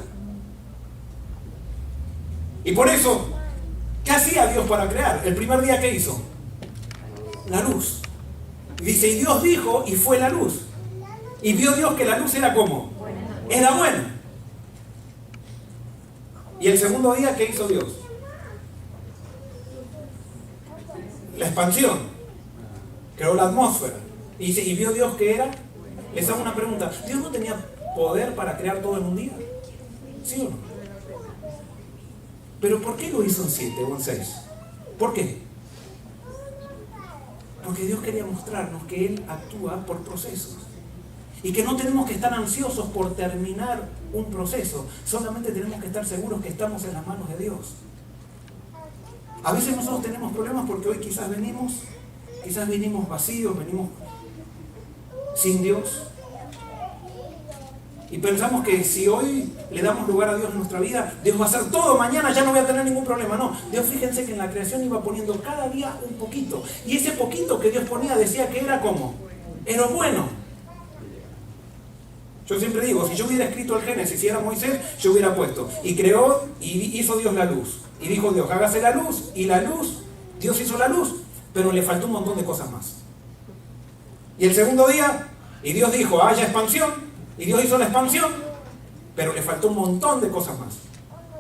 Y por eso, ¿qué hacía Dios para crear? El primer día, ¿qué hizo? La luz. Dice, y Dios dijo, y fue la luz. Y vio Dios que la luz era ¿cómo? Era buena. Y el segundo día, ¿qué hizo Dios? La expansión. Creó la atmósfera. Y dice, ¿y vio Dios qué era? Les hago una pregunta. ¿Dios no tenía poder para crear todo en un día? ¿Sí o no? ¿Pero por qué lo hizo en 7 o en 6? ¿Por qué? Porque Dios quería mostrarnos que Él actúa por procesos. Y que no tenemos que estar ansiosos por terminar un proceso. Solamente tenemos que estar seguros que estamos en las manos de Dios. A veces nosotros tenemos problemas porque hoy quizás venimos vacíos, venimos sin Dios. Y pensamos que si hoy le damos lugar a Dios en nuestra vida, Dios va a hacer todo, mañana ya no voy a tener ningún problema. No, Dios, fíjense que en la creación iba poniendo cada día un poquito. Y ese poquito que Dios ponía decía que era ¿cómo? Era bueno. Yo siempre digo, si yo hubiera escrito el Génesis, si era Moisés, yo hubiera puesto, y creó y hizo Dios la luz. Y dijo Dios, hágase la luz, y la luz, Dios hizo la luz, pero le faltó un montón de cosas más. Y el segundo día, y Dios dijo, haya expansión, y Dios hizo la expansión, pero le faltó un montón de cosas más.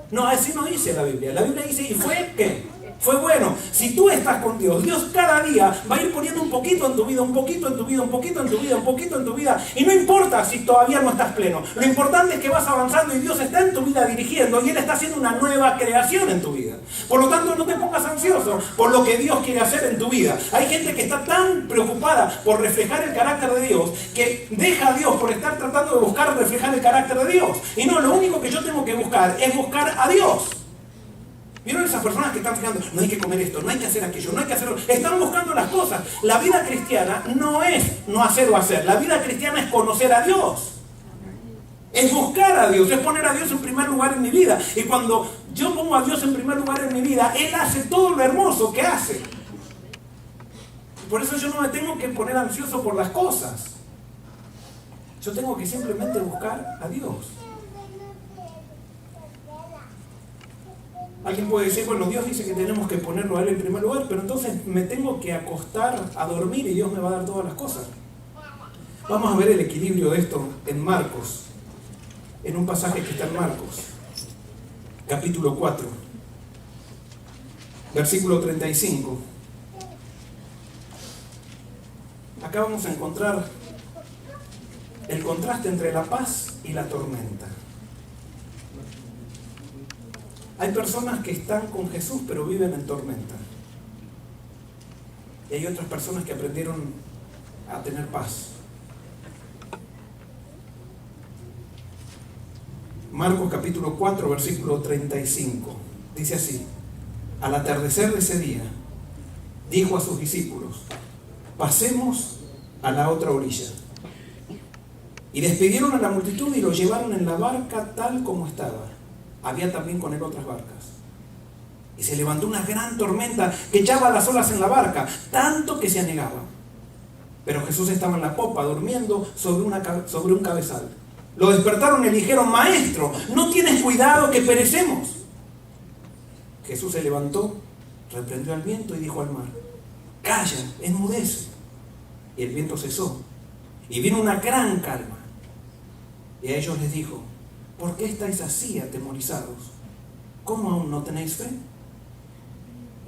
No, así no dice la Biblia. La Biblia dice, ¿y fue qué? Fue bueno. Si tú estás con Dios, Dios cada día va a ir poniendo un poquito en tu vida, un poquito en tu vida, un poquito en tu vida, un poquito en tu vida. Y no importa si todavía no estás pleno. Lo importante es que vas avanzando y Dios está en tu vida dirigiendo y Él está haciendo una nueva creación en tu vida. Por lo tanto, no te pongas ansioso por lo que Dios quiere hacer en tu vida. Hay gente que está tan preocupada por reflejar el carácter de Dios que deja a Dios por estar tratando de buscar reflejar el carácter de Dios. Y no, lo único que yo tengo que buscar es buscar a Dios. ¿Vieron esas personas que están fijando? No hay que comer esto, no hay que hacer aquello, no hay que hacerlo. Están buscando las cosas. La vida cristiana no es no hacer o hacer. La vida cristiana es conocer a Dios. Es buscar a Dios, es poner a Dios en primer lugar en mi vida. Y cuando yo pongo a Dios en primer lugar en mi vida, Él hace todo lo hermoso que hace. Por eso yo no me tengo que poner ansioso por las cosas. Yo tengo que simplemente buscar a Dios. Alguien puede decir, bueno, Dios dice que tenemos que ponerlo a Él en primer lugar, pero entonces me tengo que acostar a dormir y Dios me va a dar todas las cosas. Vamos a ver el equilibrio de esto en Marcos, en un pasaje que está en Marcos, capítulo 4, versículo 35. Acá vamos a encontrar el contraste entre la paz y la tormenta. Hay personas que están con Jesús pero viven en tormenta. Y hay otras personas que aprendieron a tener paz. Marcos capítulo 4, versículo 35. Dice así: al atardecer de ese día, dijo a sus discípulos, pasemos a la otra orilla. Y despidieron a la multitud y lo llevaron en la barca tal como estaba. Había también con él otras barcas. Y se levantó una gran tormenta que echaba las olas en la barca, tanto que se anegaba. Pero Jesús estaba en la popa, durmiendo sobre un cabezal. Lo despertaron y le dijeron, Maestro, ¿no tienes cuidado que perecemos? Jesús se levantó, reprendió al viento y dijo al mar, calla, enmudece. Y el viento cesó. Y vino una gran calma. Y a ellos les dijo, ¿por qué estáis así atemorizados? ¿Cómo aún no tenéis fe?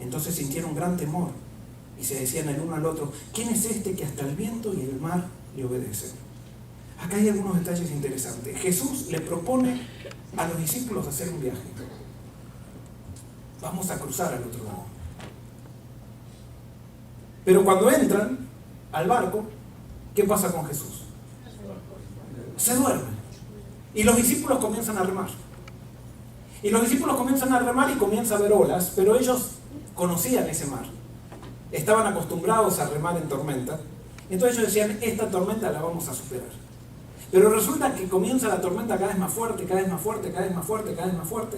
Entonces sintieron gran temor y se decían el uno al otro, ¿quién es este que hasta el viento y el mar le obedecen? Acá hay algunos detalles interesantes. Jesús le propone a los discípulos hacer un viaje. Vamos a cruzar al otro lado. Pero cuando entran al barco, ¿qué pasa con Jesús? Se duerme. Y los discípulos comienzan a remar. Y los discípulos comienzan a remar y comienza a haber olas, pero ellos conocían ese mar. Estaban acostumbrados a remar en tormenta. Entonces ellos decían, esta tormenta la vamos a superar. Pero resulta que comienza la tormenta cada vez más fuerte, cada vez más fuerte, cada vez más fuerte, cada vez más fuerte.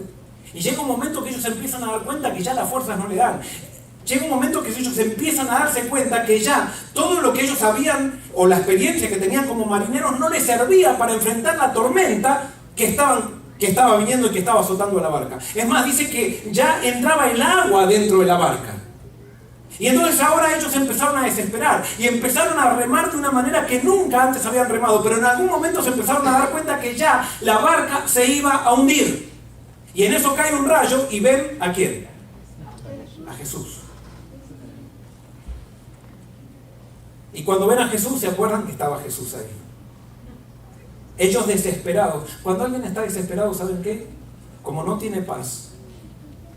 Y llega un momento que ellos se empiezan a dar cuenta que ya las fuerzas no le dan. Llega un momento que ellos empiezan a darse cuenta que ya todo lo que ellos sabían o la experiencia que tenían como marineros no les servía para enfrentar la tormenta que estaba viniendo y que estaba azotando la barca. Es más, dice que ya entraba el agua dentro de la barca. Y entonces ahora ellos empezaron a desesperar y empezaron a remar de una manera que nunca antes habían remado, pero en algún momento se empezaron a dar cuenta que ya la barca se iba a hundir. Y en eso cae un rayo y ven ¿a quién? A Jesús. Y cuando ven a Jesús se acuerdan que estaba Jesús ahí. Ellos desesperados. Cuando alguien está desesperado, ¿saben qué? Como no tiene paz,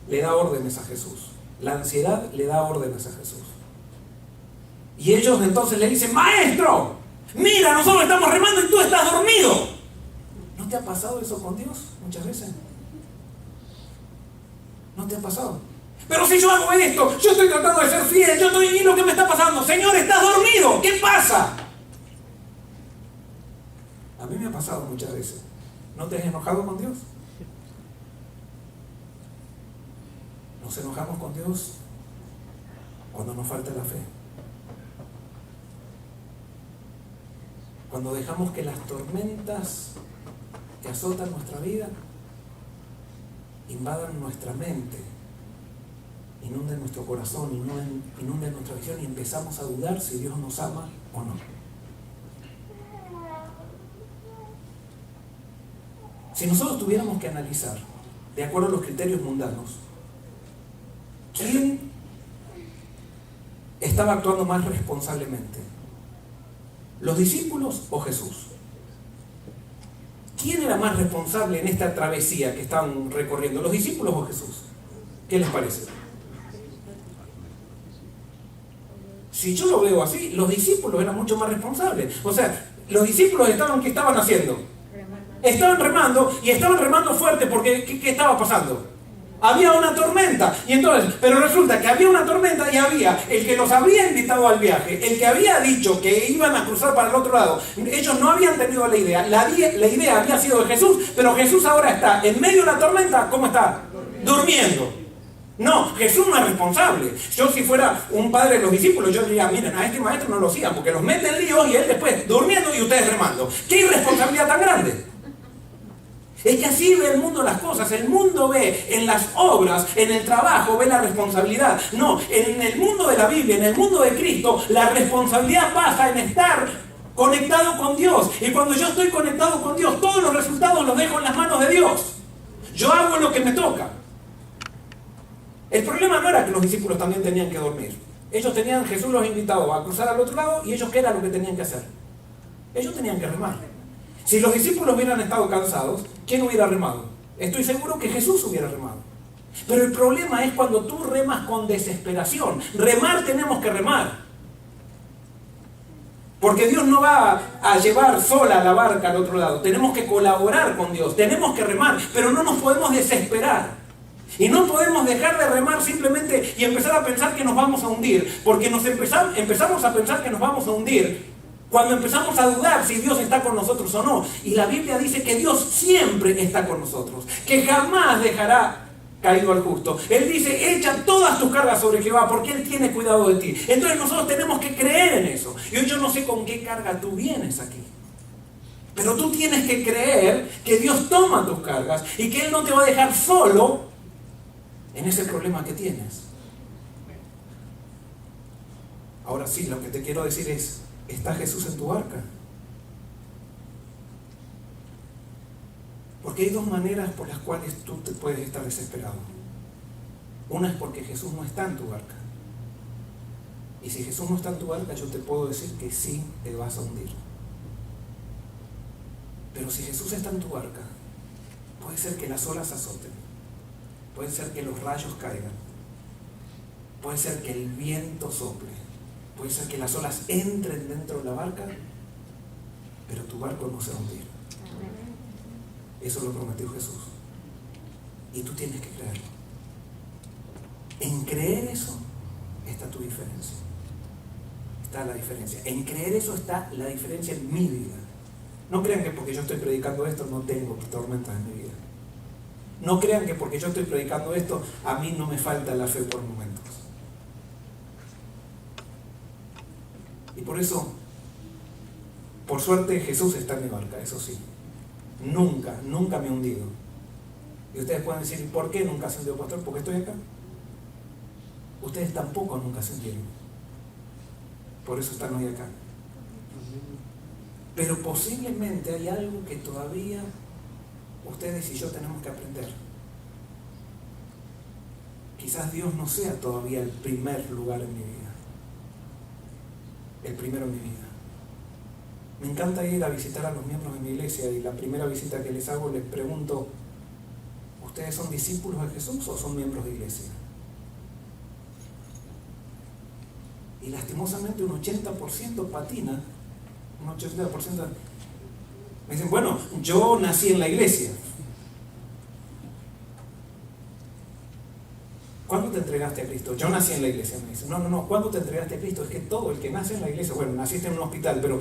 le da órdenes a Jesús. La ansiedad le da órdenes a Jesús. Y ellos entonces le dicen, maestro, mira, nosotros estamos remando y tú estás dormido. ¿No te ha pasado eso con Dios muchas veces? ¿No te ha pasado? Pero si yo hago esto, yo estoy tratando de ser fiel, yo estoy viendo lo que me está pasando. Señor, estás dormido, ¿qué pasa? A mí me ha pasado muchas veces. ¿No te has enojado con Dios? Nos enojamos con Dios cuando nos falta la fe. Cuando dejamos que las tormentas que azotan nuestra vida invadan nuestra mente, inunden nuestro corazón, inunden nuestra visión y empezamos a dudar si Dios nos ama o no. Si nosotros tuviéramos que analizar, de acuerdo a los criterios mundanos, ¿quién estaba actuando más responsablemente? ¿Los discípulos o Jesús? ¿Quién era más responsable en esta travesía que estaban recorriendo? ¿Los discípulos o Jesús? ¿Qué les parece? Si yo lo veo así, los discípulos eran mucho más responsables. O sea, los discípulos ¿qué estaban haciendo? Estaban remando y estaban remando fuerte porque ¿qué estaba pasando? Había una tormenta. Y entonces, pero resulta que había una tormenta y había el que los había invitado al viaje, el que había dicho que iban a cruzar para el otro lado. Ellos no habían tenido la idea. La idea había sido de Jesús, pero Jesús ahora está en medio de la tormenta. ¿Cómo está? Durmiendo. No, Jesús no es responsable. Yo si fuera un padre de los discípulos, yo diría, miren, a este maestro no lo sigan, porque los mete en líos y él después durmiendo y ustedes remando. ¡Qué irresponsabilidad tan grande! Es que así ve el mundo las cosas. El mundo ve en las obras, en el trabajo, ve la responsabilidad. No, en el mundo de la Biblia, en el mundo de Cristo, la responsabilidad pasa en estar conectado con Dios. Y cuando yo estoy conectado con Dios, todos los resultados los dejo en las manos de Dios. Yo hago lo que me toca. El problema no era que los discípulos también tenían que dormir. Jesús los invitaba a cruzar al otro lado y ellos ¿qué era lo que tenían que hacer? Ellos tenían que remar. Si los discípulos hubieran estado cansados, ¿quién hubiera remado? Estoy seguro que Jesús hubiera remado. Pero el problema es cuando tú remas con desesperación. Remar tenemos que remar. Porque Dios no va a llevar sola la barca al otro lado. Tenemos que colaborar con Dios. Tenemos que remar, pero no nos podemos desesperar. Y no podemos dejar de remar simplemente y empezar a pensar que nos vamos a hundir. Porque empezamos a pensar que nos vamos a hundir cuando empezamos a dudar si Dios está con nosotros o no. Y la Biblia dice que Dios siempre está con nosotros, que jamás dejará caído al justo. Él dice, echa todas tus cargas sobre Jehová, porque Él tiene cuidado de ti. Entonces nosotros tenemos que creer en eso. Y hoy yo no sé con qué carga tú vienes aquí, pero tú tienes que creer que Dios toma tus cargas y que Él no te va a dejar solo en ese problema que tienes. Ahora sí, lo que te quiero decir es, ¿está Jesús en tu barca? Porque hay dos maneras por las cuales tú te puedes estar desesperado. Una es porque Jesús no está en tu barca. Y si Jesús no está en tu barca, yo te puedo decir que sí te vas a hundir. Pero si Jesús está en tu barca, puede ser que las olas azoten, puede ser que los rayos caigan, puede ser que el viento sople, Puede ser que las olas entren dentro de la barca, pero tu barco no se va a hundir. Eso lo prometió Jesús. Y tú tienes que creerlo. En creer eso está tu diferencia. Está la diferencia. En creer eso está la diferencia en mi vida. No crean que porque yo estoy predicando esto no tengo tormentas en mi vida. No crean que porque yo estoy predicando esto a mí no me falta la fe por momentos. Y por eso, por suerte, Jesús está en mi barca, eso sí. Nunca me he hundido. Y ustedes pueden decir, ¿por qué nunca se hundió, pastor? Porque estoy acá. Ustedes tampoco nunca se hundieron. Por eso están hoy acá. Pero posiblemente hay algo que todavía ustedes y yo tenemos que aprender. Quizás Dios no sea todavía el primer lugar en mi vida. El primero en mi vida. Me encanta ir a visitar a los miembros de mi iglesia y la primera visita que les hago les pregunto, ¿ustedes son discípulos de Jesús o son miembros de iglesia? Y lastimosamente un 80% patina, un 80% me dicen, bueno, yo nací en la iglesia. ¿Cuándo te entregaste a Cristo? Yo nací en la iglesia, me dicen. No, ¿cuándo te entregaste a Cristo? Es que todo el que nace en la iglesia, bueno, naciste en un hospital, pero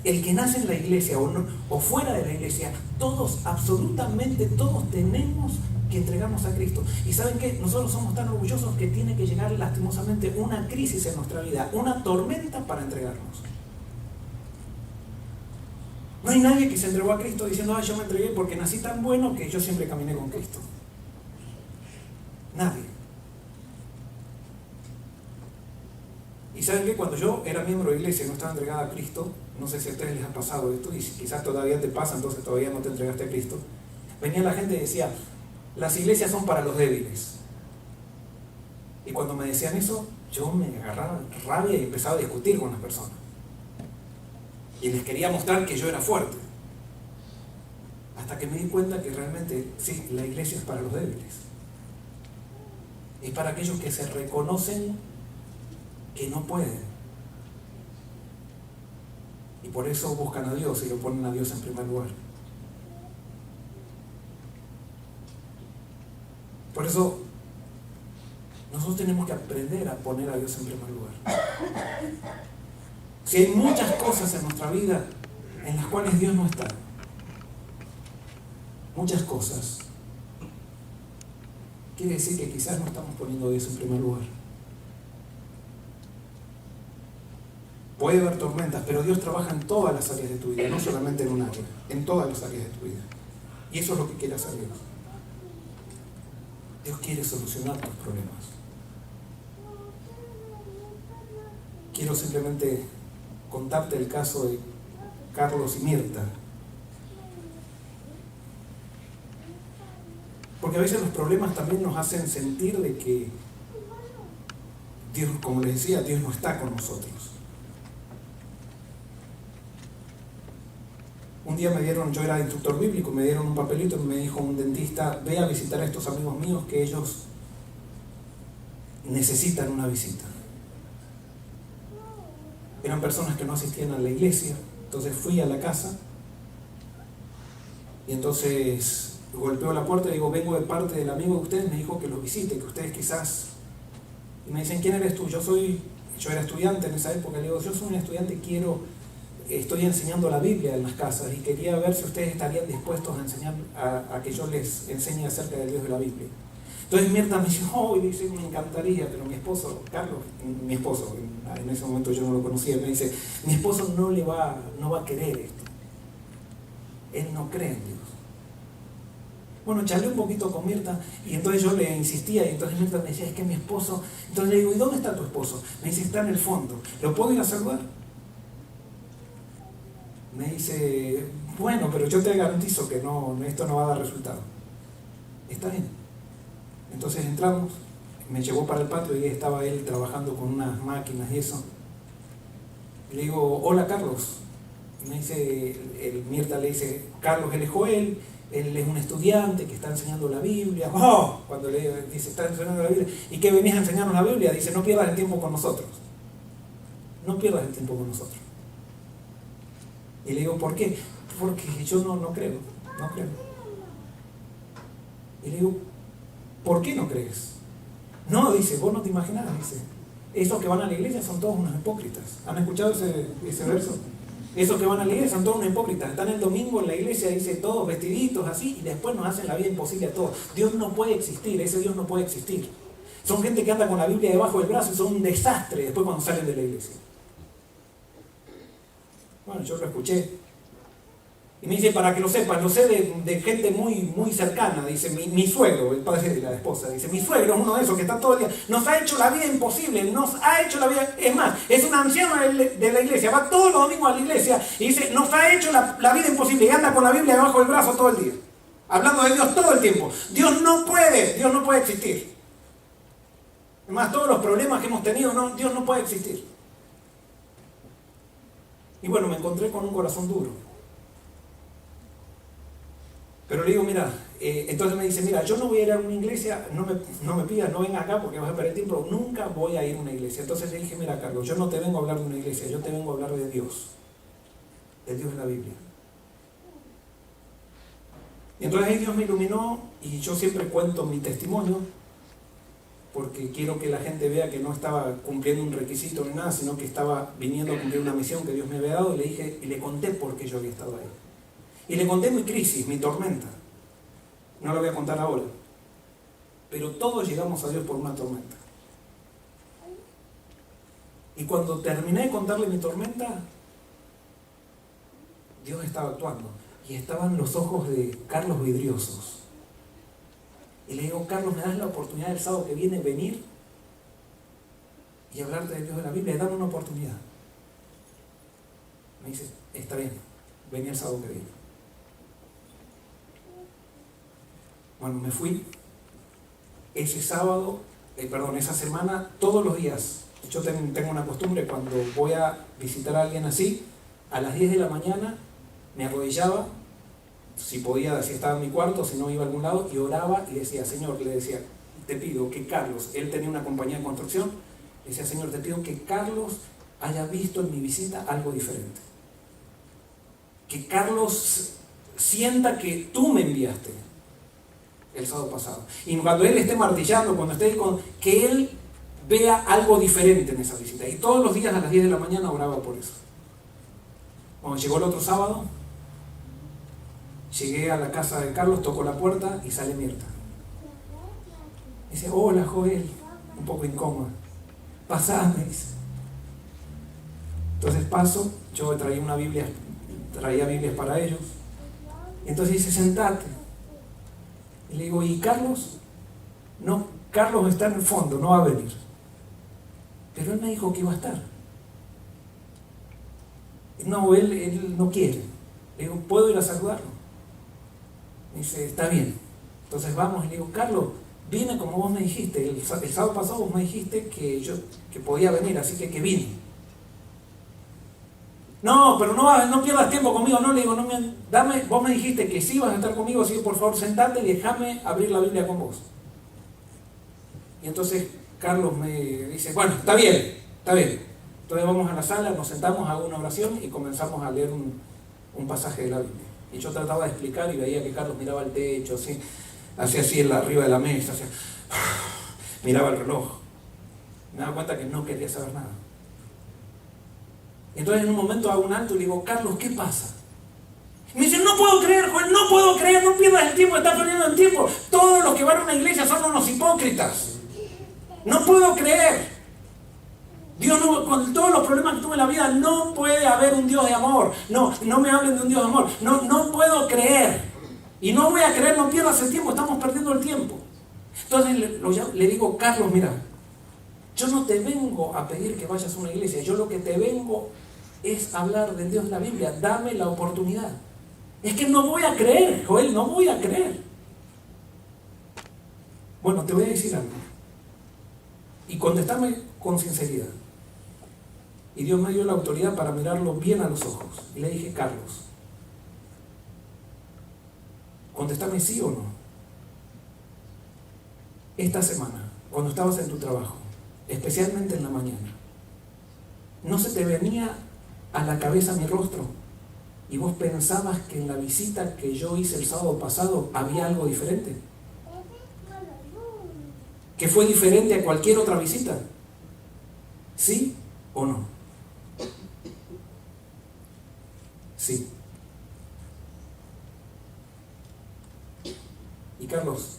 el que nace en la iglesia o fuera de la iglesia, todos, absolutamente todos tenemos que entregarnos a Cristo. ¿Y saben qué? Nosotros somos tan orgullosos que tiene que llegar lastimosamente una crisis en nuestra vida, una tormenta para entregarnos. No hay nadie que se entregó a Cristo diciendo, yo me entregué porque nací tan bueno que yo siempre caminé con Cristo. Nadie. Y saben que cuando yo era miembro de iglesia y no estaba entregada a Cristo, no sé si a ustedes les ha pasado esto, y quizás todavía te pasa, entonces todavía no te entregaste a Cristo, venía la gente y decía, las iglesias son para los débiles. Y cuando me decían eso, yo me agarraba rabia y empezaba a discutir con las personas. Y les quería mostrar que yo era fuerte. Hasta que me di cuenta que realmente, sí, la iglesia es para los débiles. Es para aquellos que se reconocen que no pueden. Y por eso buscan a Dios y lo ponen a Dios en primer lugar. Por eso nosotros tenemos que aprender a poner a Dios en primer lugar. Si hay muchas cosas en nuestra vida en las cuales Dios no está, muchas cosas, quiere decir que quizás no estamos poniendo a Dios en primer lugar. Puede haber tormentas, pero Dios trabaja en todas las áreas de tu vida, no solamente en un área, en todas las áreas de tu vida. Y eso es lo que quiere hacer Dios. Dios quiere solucionar tus problemas. Quiero simplemente contarte el caso de Carlos y Mirta. Porque a veces los problemas también nos hacen sentir de que Dios, como les decía, Dios no está con nosotros. Un día yo era instructor bíblico, me dieron un papelito y me dijo un dentista, ve a visitar a estos amigos míos que ellos necesitan una visita. Eran personas que no asistían a la iglesia, entonces fui a la casa y entonces golpeo la puerta y digo, vengo de parte del amigo de ustedes, me dijo que los visite, que ustedes quizás... Y me dicen, ¿quién eres tú? Yo era estudiante en esa época, le digo, yo soy un estudiante y estoy enseñando la Biblia en las casas y quería ver si ustedes estarían dispuestos a enseñar, a que yo les enseñe acerca del Dios de la Biblia. Entonces Mirta me dice, y dice, me encantaría, pero mi esposo, Carlos, en ese momento yo no lo conocía, me dice, mi esposo no va a querer esto. Él no cree en Dios. Bueno, charlé un poquito con Mirta y entonces yo le insistía y entonces Mirta me decía, es que mi esposo... Entonces le digo, ¿y dónde está tu esposo? Me dice, está en el fondo. ¿Lo puedo ir a saludar? Me dice, bueno, pero yo te garantizo que esto no va a dar resultado. Está bien. Entonces entramos, me llevó para el patio y estaba él trabajando con unas máquinas y eso. Y le digo, hola Carlos. Y me dice, Mirta le dice, Carlos, él es Joel, él es un estudiante que está enseñando la Biblia. Cuando le dice, está enseñando la Biblia, ¿y qué venís a enseñarnos la Biblia? Dice, no pierdas el tiempo con nosotros. no pierdas el tiempo con nosotros. Y le digo, ¿por qué? Porque yo no creo. Y le digo, ¿por qué no crees? No, dice, vos no te imaginás, dice. Esos que van a la iglesia son todos unos hipócritas. ¿Han escuchado ese verso? Esos que van a la iglesia son todos unos hipócritas. Están el domingo en la iglesia, dice, todos vestiditos así, y después nos hacen la vida imposible a todos. Dios no puede existir, ese Dios no puede existir. Son gente que anda con la Biblia debajo del brazo y son un desastre después cuando salen de la iglesia. Bueno, yo lo escuché. Y me dice, para que lo sepan, lo sé de gente muy cercana. Dice, mi suegro, el padre de la esposa, dice, mi suegro es uno de esos que está todo el día, nos ha hecho la vida imposible, nos ha hecho la vida, es más, es un anciano de la iglesia, va todos los domingos a la iglesia y dice, nos ha hecho la vida imposible y anda con la Biblia debajo del brazo todo el día, hablando de Dios todo el tiempo. Dios no puede existir. Además, todos los problemas que hemos tenido, Dios no puede existir. Y bueno, me encontré con un corazón duro. Pero le digo, mira, entonces me dice, mira, yo no voy a ir a una iglesia, no me pidas, no venga acá porque vas a perder tiempo, nunca voy a ir a una iglesia. Entonces le dije, mira, Carlos, yo no te vengo a hablar de una iglesia, yo te vengo a hablar de Dios de la Biblia. Y entonces ahí Dios me iluminó y yo siempre cuento mi testimonio porque quiero que la gente vea que no estaba cumpliendo un requisito ni nada, sino que estaba viniendo a cumplir una misión que Dios me había dado, y le dije, y le conté por qué yo había estado ahí. Y le conté mi crisis, mi tormenta. No la voy a contar ahora. Pero todos llegamos a Dios por una tormenta. Y cuando terminé de contarle mi tormenta, Dios estaba actuando. Y estaban los ojos de Carlos vidriosos. Y le digo, Carlos, ¿me das la oportunidad el sábado que viene venir y hablarte de Dios de la Biblia? Dame una oportunidad. Me dice, está bien, vení el sábado que viene. Bueno, me fui ese sábado, esa semana, todos los días. Yo tengo una costumbre, cuando voy a visitar a alguien así, a las 10 de la mañana me arrodillaba, si podía, si estaba en mi cuarto, si no iba a algún lado, y oraba y decía, Señor, le decía, te pido que Carlos, él tenía una compañía de construcción, le decía, Señor, te pido que Carlos haya visto en mi visita algo diferente. Que Carlos sienta que tú me enviaste el sábado pasado. Y cuando él esté martillando, cuando esté que él vea algo diferente en esa visita. Y todos los días a las 10 de la mañana oraba por eso. Cuando llegó el otro sábado, llegué a la casa de Carlos, toco la puerta y sale Mirta. Dice, hola Joel, un poco incómoda. Pasá, me dice. Entonces paso, yo traía Biblias para ellos. Y entonces dice, sentate. Y le digo, ¿y Carlos? No, Carlos está en el fondo, no va a venir. Pero él me dijo que iba a estar. No, él no quiere. Le digo, ¿puedo ir a saludarlo? Me dice, está bien. Entonces vamos y le digo, Carlos, vine como vos me dijiste. El sábado pasado vos me dijiste que podía venir, así que vine. No, pero no pierdas tiempo conmigo. No, le digo, vos me dijiste que sí vas a estar conmigo, así que por favor sentate y déjame abrir la Biblia con vos. Y entonces Carlos me dice, bueno, está bien. Entonces vamos a la sala, nos sentamos, hago una oración y comenzamos a leer un pasaje de la Biblia. Y yo trataba de explicar y veía que Carlos miraba el techo, así, hacía así arriba de la mesa, miraba el reloj. Me daba cuenta que no quería saber nada. Entonces en un momento hago un alto y le digo, Carlos, ¿qué pasa? Y me dice, no puedo creer, Joel, no puedo creer, no pierdas el tiempo, estás perdiendo el tiempo. Todos los que van a una iglesia son unos hipócritas. No puedo creer. Dios no, con todos los problemas que tuve en la vida, no puede haber un Dios de amor. No me hablen de un Dios de amor. No puedo creer. Y no voy a creer, no pierdas el tiempo, estamos perdiendo el tiempo. Entonces le digo, Carlos, mira, yo no te vengo a pedir que vayas a una iglesia, yo lo que te vengo es hablar del Dios de la Biblia, dame la oportunidad. Es que no voy a creer, Joel, no voy a creer. Bueno, te voy a decir algo. Y contestame con sinceridad. Y Dios me dio la autoridad para mirarlo bien a los ojos. Y le dije, Carlos, contestame sí o no. Esta semana, cuando estabas en tu trabajo, especialmente en la mañana, ¿No se te venía a la cabeza mi rostro? ¿Y vos pensabas que en la visita que yo hice el sábado pasado había algo diferente? ¿Que fue diferente a cualquier otra visita? ¿Sí o no? Sí. Y Carlos,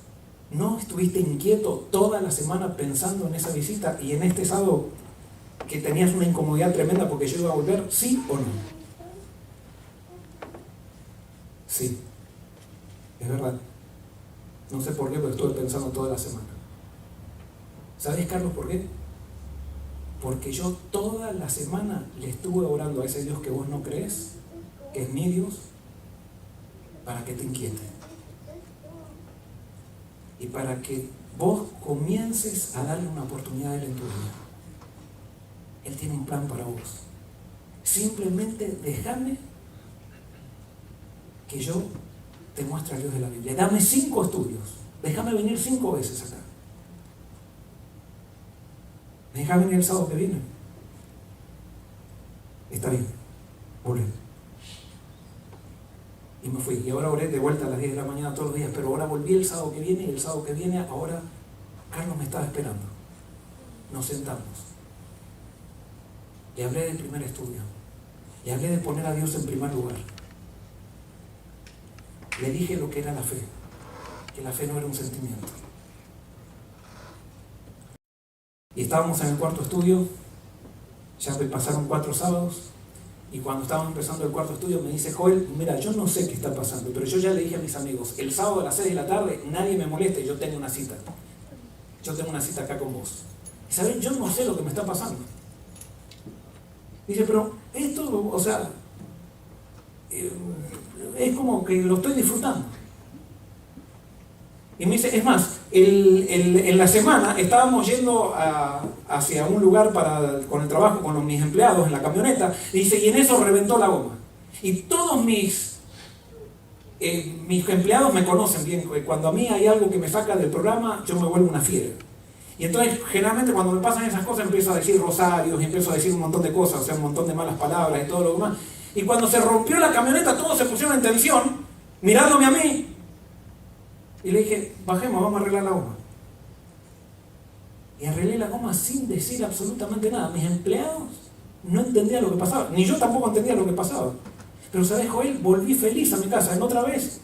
¿no estuviste inquieto toda la semana pensando en esa visita y en este sábado que tenías una incomodidad tremenda porque yo iba a volver? ¿Sí o no? Sí, es verdad. No sé por qué, pero estuve pensando toda la semana. ¿Sabes, Carlos, por qué? Porque yo toda la semana le estuve orando a ese Dios que vos no crees, que es mi Dios, para que te inquiete. Y para que vos comiences a darle una oportunidad a Él en tu vida. Él tiene un plan para vos. Simplemente déjame que yo te muestre a Dios de la Biblia. Dame 5 estudios. Déjame venir 5 veces acá. ¿Me dejas venir el sábado que viene? Está bien, volvé. Y me fui. Y ahora oré de vuelta a las 10 de la mañana todos los días. Pero ahora volví el sábado que viene. Y el sábado que viene, ahora Carlos me estaba esperando. Nos sentamos. Le hablé del primer estudio. Le hablé de poner a Dios en primer lugar. Le dije lo que era la fe. Que la fe no era un sentimiento. Y estábamos en el cuarto estudio. Ya pasaron 4 sábados. Y cuando estábamos empezando el cuarto estudio me dice: Joel, mira, yo no sé qué está pasando, pero yo ya le dije a mis amigos, el sábado a las 6 de la tarde nadie me moleste, yo tengo una cita. Yo tengo una cita acá con vos. Y ¿saben? Yo no sé lo que me está pasando. Dice, pero esto, o sea, es como que lo estoy disfrutando. Y me dice, es más, en la semana estábamos yendo hacia un lugar con el trabajo, con mis empleados en la camioneta, y dice, y en eso reventó la goma. Y todos mis empleados me conocen bien, cuando a mí hay algo que me saca del programa, yo me vuelvo una fiera. Y entonces, generalmente cuando me pasan esas cosas, empiezo a decir rosarios, y empiezo a decir un montón de cosas, o sea, un montón de malas palabras y todo lo demás. Y cuando se rompió la camioneta, todos se pusieron en tensión, mirándome a mí. Y le dije, bajemos, vamos a arreglar la goma. Y arreglé la goma sin decir absolutamente nada. Mis empleados no entendían lo que pasaba, ni yo tampoco entendía lo que pasaba. Pero ¿sabes, Joel? Volví feliz a mi casa. En otra vez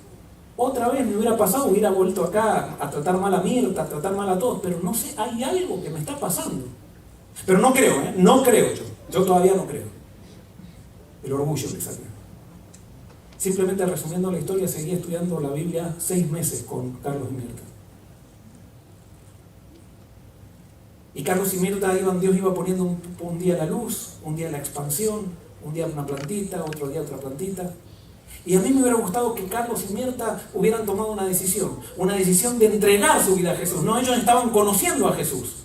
me hubiera pasado, hubiera vuelto acá a tratar mal a Mirta, a tratar mal a todos. Pero no sé, hay algo que me está pasando. Pero no creo, no creo yo. Yo todavía no creo. El orgullo que salió. Simplemente resumiendo la historia, seguí estudiando la Biblia 6 meses con Carlos y Mirta. Y Carlos y Mirta Dios iba poniendo un día la luz, un día la expansión, un día una plantita, otro día otra plantita. Y a mí me hubiera gustado que Carlos y Mirta hubieran tomado una decisión de entregar su vida a Jesús. No, ellos estaban conociendo a Jesús.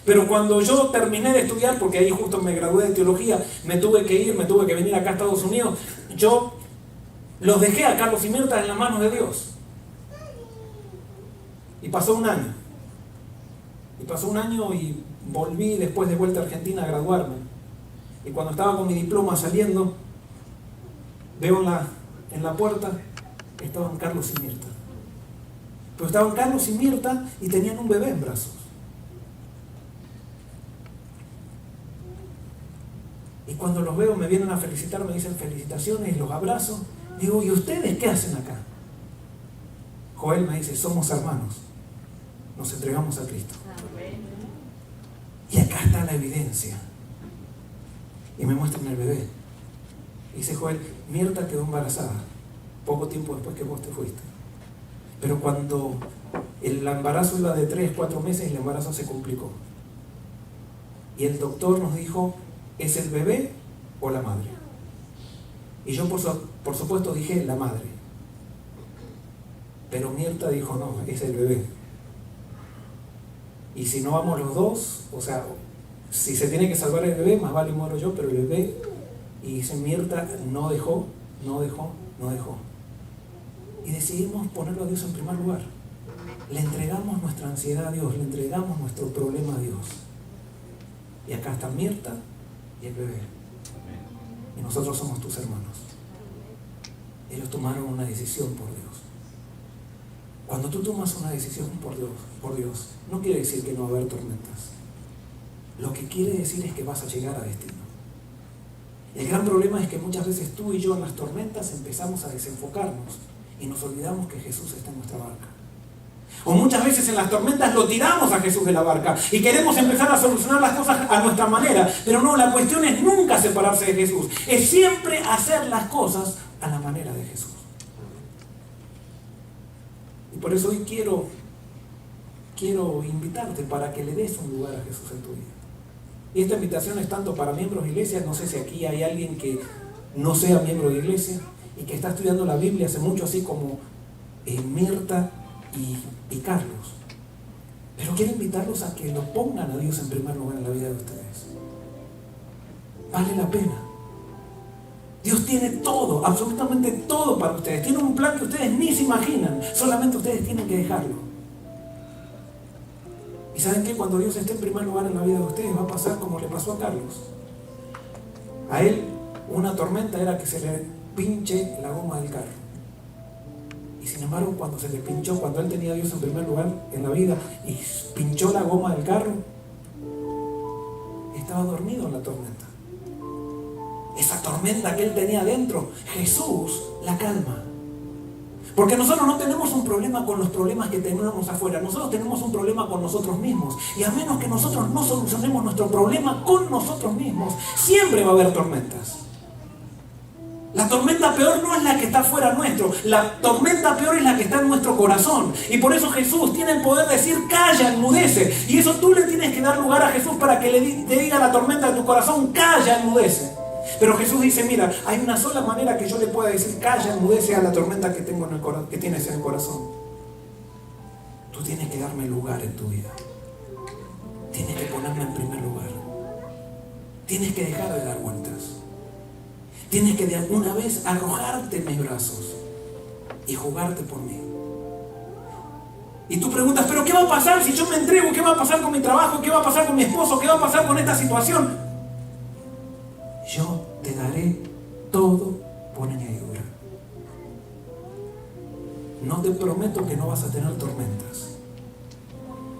Pero cuando yo terminé de estudiar, porque ahí justo me gradué de teología, me tuve que venir acá a Estados Unidos, yo los dejé a Carlos y Mirta en las manos de Dios. Y pasó un año. Y volví después de vuelta a Argentina a graduarme. Y cuando estaba con mi diploma saliendo, veo en la puerta, estaban Carlos y Mirta. Pero estaban Carlos y Mirta y tenían un bebé en brazos. Y cuando los veo me vienen a felicitar, me dicen felicitaciones, los abrazo. Digo, ¿y ustedes qué hacen acá? Joel me dice, somos hermanos, nos entregamos a Cristo. Y acá está la evidencia. Y me muestran el bebé. Y dice Joel, Mirta quedó embarazada poco tiempo después que vos te fuiste. Pero cuando el embarazo iba de 3-4 meses, el embarazo se complicó. Y el doctor nos dijo, ¿es el bebé o la madre? Y yo por supuesto dije, la madre. Pero Mirta dijo, no, es el bebé. Y si no vamos los dos, o sea, si se tiene que salvar el bebé, más vale muero yo, pero el bebé, y dice Mirta, no dejó. Y decidimos ponerlo a Dios en primer lugar. Le entregamos nuestra ansiedad a Dios, le entregamos nuestro problema a Dios. Y acá está Mirta, y y el bebé. Y nosotros somos tus hermanos. Ellos tomaron una decisión por Dios. Cuando tú tomas una decisión por Dios, no quiere decir que no va a haber tormentas. Lo que quiere decir es que vas a llegar a destino. El gran problema es que muchas veces tú y yo en las tormentas empezamos a desenfocarnos y nos olvidamos que Jesús está en nuestra barca. O muchas veces en las tormentas lo tiramos a Jesús de la barca y queremos empezar a solucionar las cosas a nuestra manera. Pero no, la cuestión es nunca separarse de Jesús. Es siempre hacer las cosas a la manera de Jesús. Y por eso hoy quiero invitarte para que le des un lugar a Jesús en tu vida. Y esta invitación es tanto para miembros de iglesia. No sé si aquí hay alguien que no sea miembro de iglesia y que está estudiando la Biblia hace mucho, así como Mirta y Carlos. Pero quiero invitarlos a que lo pongan a Dios en primer lugar en la vida de ustedes. Vale la pena. Dios tiene todo, absolutamente todo para ustedes. Tiene un plan que ustedes ni se imaginan. Solamente ustedes tienen que dejarlo. ¿Y saben qué? Cuando Dios esté en primer lugar en la vida de ustedes, va a pasar como le pasó a Carlos. A él, una tormenta era que se le pinche la goma del carro. Y sin embargo, cuando se le pinchó, cuando él tenía a Dios en primer lugar en la vida y pinchó la goma del carro, estaba dormido en la tormenta. Esa tormenta que él tenía adentro, Jesús la calma. Porque nosotros no tenemos un problema con los problemas que tenemos afuera. Nosotros tenemos un problema con nosotros mismos. Y a menos que nosotros no solucionemos nuestro problema con nosotros mismos, siempre va a haber tormentas. La tormenta peor no es la que está fuera nuestro. La tormenta peor es la que está en nuestro corazón. Y por eso Jesús tiene el poder de decir, calla, enmudece. Y eso tú le tienes que dar lugar a Jesús para que te diga la tormenta de tu corazón, calla, enmudece. Pero Jesús dice, mira, hay una sola manera que yo le pueda decir, calla, enmudece a la tormenta que tienes en el corazón. Tú tienes que darme lugar en tu vida. Tienes que ponerme en primer lugar. Tienes que dejar de dar vueltas. Tienes que de alguna vez arrojarte en mis brazos y jugarte por mí. Y tú preguntas, ¿pero qué va a pasar si yo me entrego? ¿Qué va a pasar con mi trabajo? ¿Qué va a pasar con mi esposo? ¿Qué va a pasar con esta situación? Yo te daré todo por añadidura. No te prometo que no vas a tener tormentas,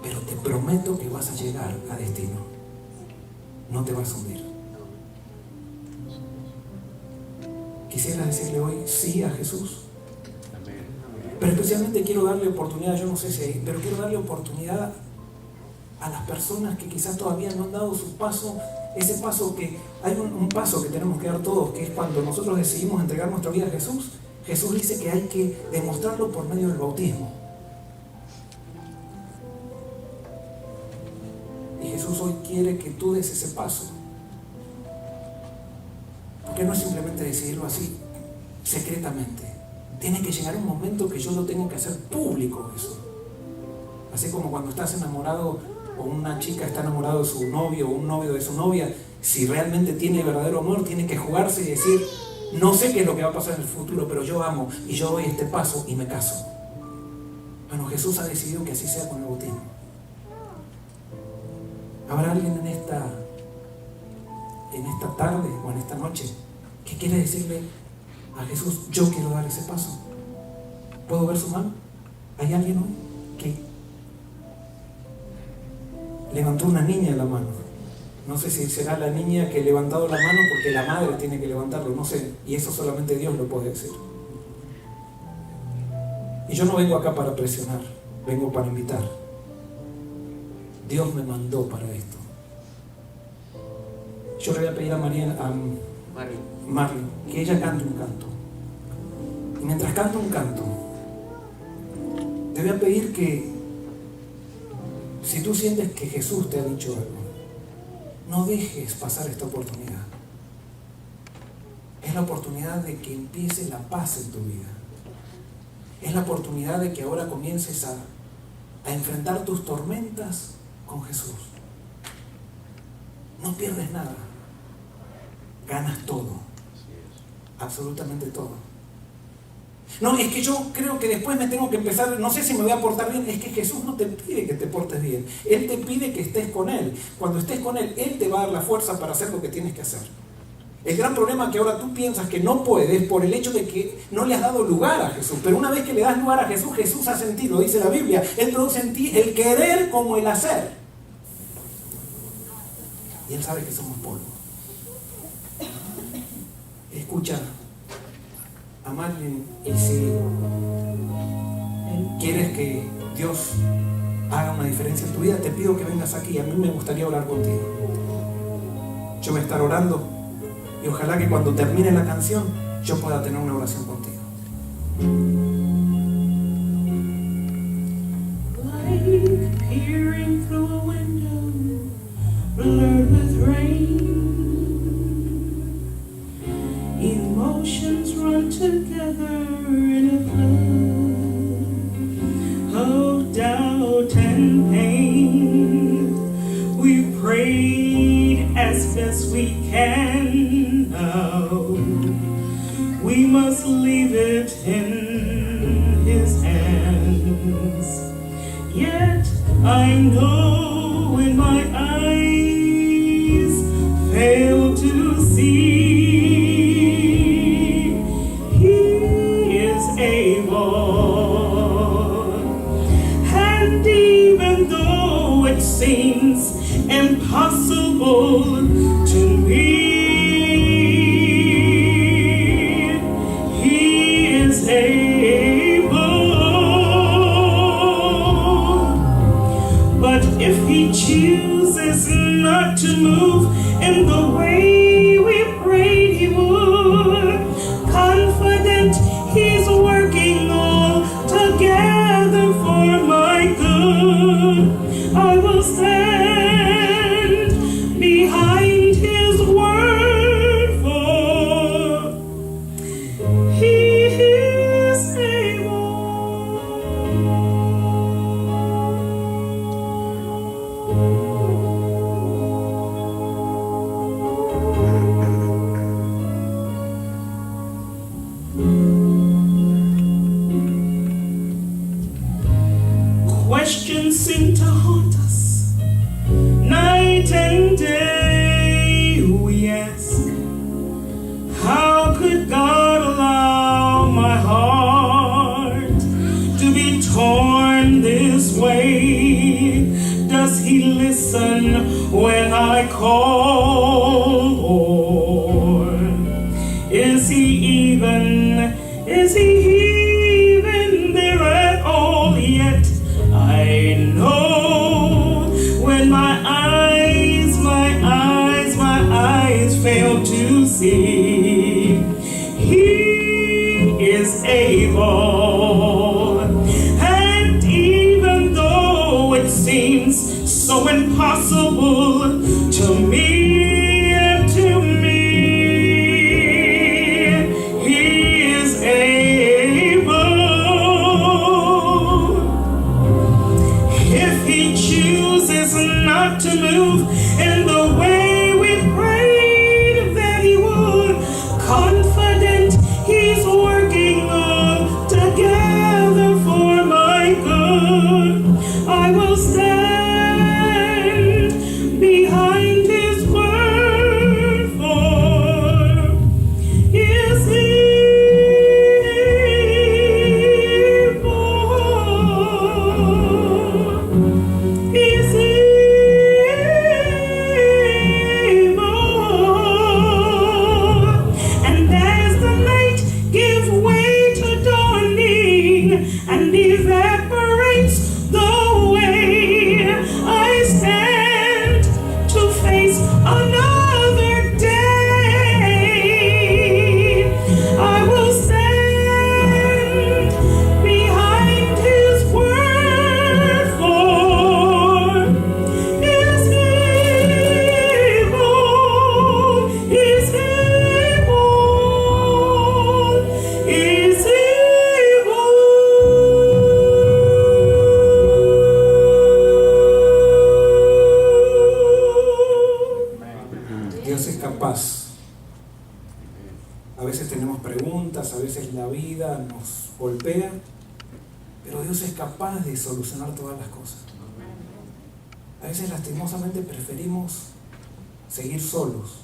pero te prometo que vas a llegar a destino. No te vas a hundir. Quisiera decirle hoy sí a Jesús. Pero especialmente quiero darle oportunidad, yo no sé si hay, pero quiero darle oportunidad a las personas que quizás todavía no han dado su paso, ese paso que, hay un paso que tenemos que dar todos, que es cuando nosotros decidimos entregar nuestra vida a Jesús. Jesús dice que hay que demostrarlo por medio del bautismo. Y Jesús hoy quiere que tú des ese paso. Porque no es simplemente decidirlo así, secretamente. Tiene que llegar un momento que yo lo tengo que hacer público eso. Así como cuando estás enamorado o una chica está enamorada de su novio o un novio de su novia, si realmente tiene verdadero amor, tiene que jugarse y decir, no sé qué es lo que va a pasar en el futuro, pero yo amo y yo doy este paso y me caso. Bueno, Jesús ha decidido que así sea con el bautismo. ¿Habrá alguien en esta tarde o en esta noche que quiere decirle a Jesús, yo quiero dar ese paso? ¿Puedo ver su mano? ¿Hay alguien hoy que levantó una niña en la mano? No sé si será la niña que ha levantado la mano porque la madre tiene que levantarlo, no sé, y eso solamente Dios lo puede decir. Y yo no vengo acá para presionar, vengo para invitar. Dios me mandó para esto. Yo le voy a pedir a Marley que ella cante un canto. Y mientras canta un canto, te voy a pedir que, si tú sientes que Jesús te ha dicho algo, no dejes pasar esta oportunidad. Es la oportunidad de que empiece la paz en tu vida. Es la oportunidad de que ahora comiences a enfrentar tus tormentas con Jesús. No pierdes nada. Ganas todo. Absolutamente todo. No, es que yo creo que después me tengo que empezar, no sé si me voy a portar bien. Es que Jesús no te pide que te portes bien. Él te pide que estés con Él. Cuando estés con Él, Él te va a dar la fuerza para hacer lo que tienes que hacer. El gran problema es que ahora tú piensas que no puedes por el hecho de que no le has dado lugar a Jesús. Pero una vez que le das lugar a Jesús, Jesús hace en ti, lo dice la Biblia. Él produce en ti el querer como el hacer. Y Él sabe que somos polvo. Escucha, a Marlene, y si quieres que Dios haga una diferencia en tu vida, te pido que vengas aquí. A mí me gustaría orar contigo. Yo voy a estar orando y ojalá que cuando termine la canción yo pueda tener una oración contigo. Like peering through a window, blurred with rain, emotions run together in a flood of doubt and pain. We prayed as best we can now. We must leave it in His hands. Yet I know when my eyes fail to see, He is able. And even though it seems impossible to me, He is able. But if He chooses not to move in the way we prayed He would, confident He's working all together for my good, I will stand behind His word, for He is able. Questions seem to haunt us night and day. We ask, how could God allow my heart to be torn this way? Does He listen when I call? Or is He even there at all? Yet I know when my eyes fail to see, He is able. And even though it seems so impossible to me and to me, He is able. If He chooses not to move in the way we prayed that He would, a veces tenemos preguntas, a veces la vida nos golpea, pero Dios es capaz de solucionar todas las cosas. A veces lastimosamente preferimos seguir solos,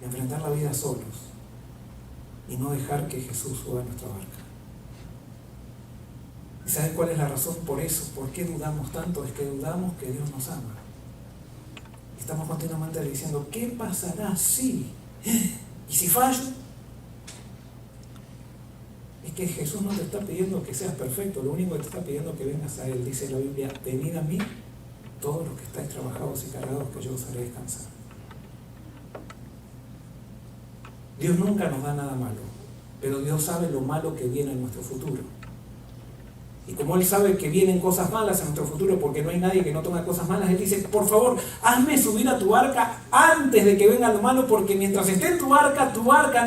enfrentar la vida solos y no dejar que Jesús suba a nuestra barca. ¿Y sabes cuál es la razón por eso? ¿Por qué dudamos tanto? Es que dudamos que Dios nos ama. Estamos continuamente diciendo, ¿qué pasará si? ¿Y si fallo? Es que Jesús no te está pidiendo que seas perfecto, lo único que te está pidiendo es que vengas a Él. Dice la Biblia, venid a mí, todos los que estáis trabajados y cargados, que yo os haré descansar. Dios nunca nos da nada malo, pero Dios sabe lo malo que viene en nuestro futuro. Y como Él sabe que vienen cosas malas en nuestro futuro, porque no hay nadie que no tome cosas malas, Él dice, por favor, hazme subir a tu barca antes de que venga lo malo, porque mientras esté en tu barca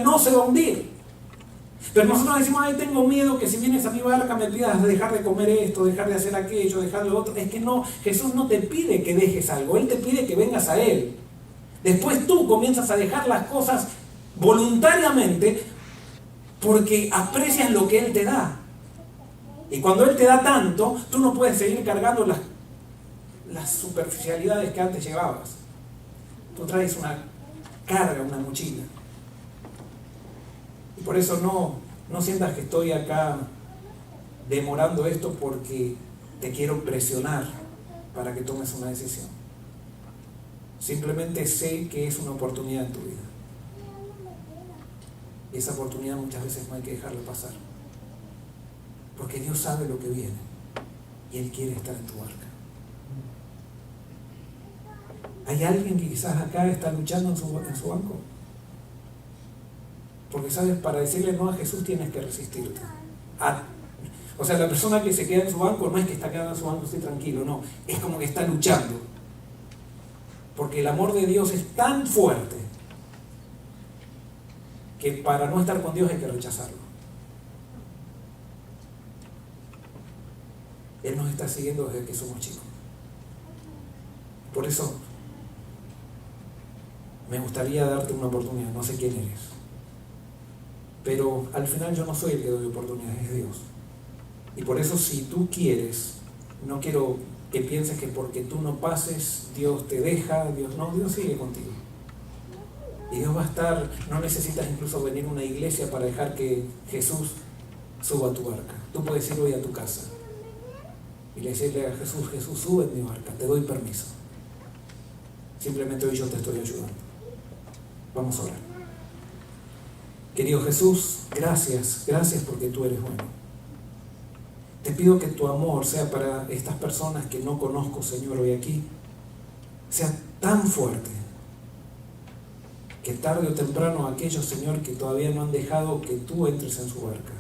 no se va a hundir. Pero nosotros decimos, ay, tengo miedo que si vienes a mi barca me pidas dejar de comer esto, dejar de hacer aquello, dejar lo otro. Es que no, Jesús no te pide que dejes algo, Él te pide que vengas a Él. Después tú comienzas a dejar las cosas voluntariamente porque aprecias lo que Él te da. Y cuando Él te da tanto, tú no puedes seguir cargando las superficialidades que antes llevabas. Tú traes una carga, una mochila. Y por eso no sientas que estoy acá demorando esto porque te quiero presionar para que tomes una decisión. Simplemente sé que es una oportunidad en tu vida. Y esa oportunidad muchas veces no hay que dejarla pasar. Porque Dios sabe lo que viene y Él quiere estar en tu barca. ¿Hay alguien que quizás acá está luchando en su banco? Porque sabes, para decirle no a Jesús tienes que resistirte. O sea, la persona que se queda en su banco no es que está quedando en su banco así tranquilo, no. Es como que está luchando. Porque el amor de Dios es tan fuerte que para no estar con Dios hay que rechazarlo. Él nos está siguiendo desde que somos chicos. Por eso me gustaría darte una oportunidad. No sé quién eres, pero al final yo no soy el que doy oportunidades, es Dios. Y por eso si tú quieres, no quiero que pienses que porque tú no pases Dios te deja, Dios sigue contigo. Y Dios va a estar, no necesitas incluso venir a una iglesia para dejar que Jesús suba a tu barca. Tú puedes ir hoy a tu casa y decirle a Jesús, Jesús, sube en mi barca, te doy permiso. Simplemente hoy yo te estoy ayudando. Vamos a orar. Querido Jesús, gracias porque tú eres bueno. Te pido que tu amor sea para estas personas que no conozco, Señor, hoy aquí, sea tan fuerte que tarde o temprano aquellos, Señor, que todavía no han dejado que tú entres en su barca,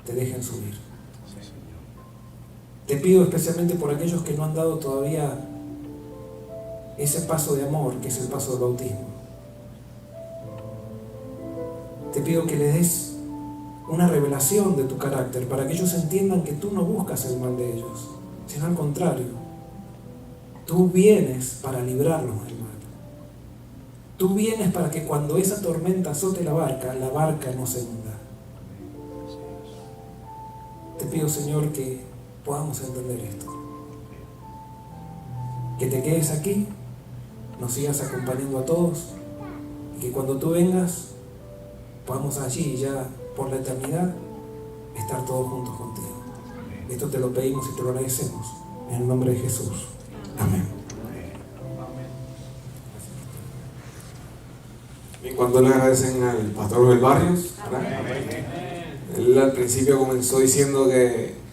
te dejen subir. Te pido especialmente por aquellos que no han dado todavía ese paso de amor, que es el paso del bautismo. Te pido que les des una revelación de tu carácter para que ellos entiendan que tú no buscas el mal de ellos, sino al contrario. Tú vienes para librarlos del mal. Tú vienes para que cuando esa tormenta azote la barca no se hunda. Te pido, Señor, que podamos entender esto. Que te quedes aquí, nos sigas acompañando a todos y que cuando tú vengas podamos allí ya por la eternidad estar todos juntos contigo. Esto te lo pedimos y te lo agradecemos en el nombre de Jesús. Amén. Bien, ¿cuánto le agradecen al pastor Joel Barrios? Él al principio comenzó diciendo que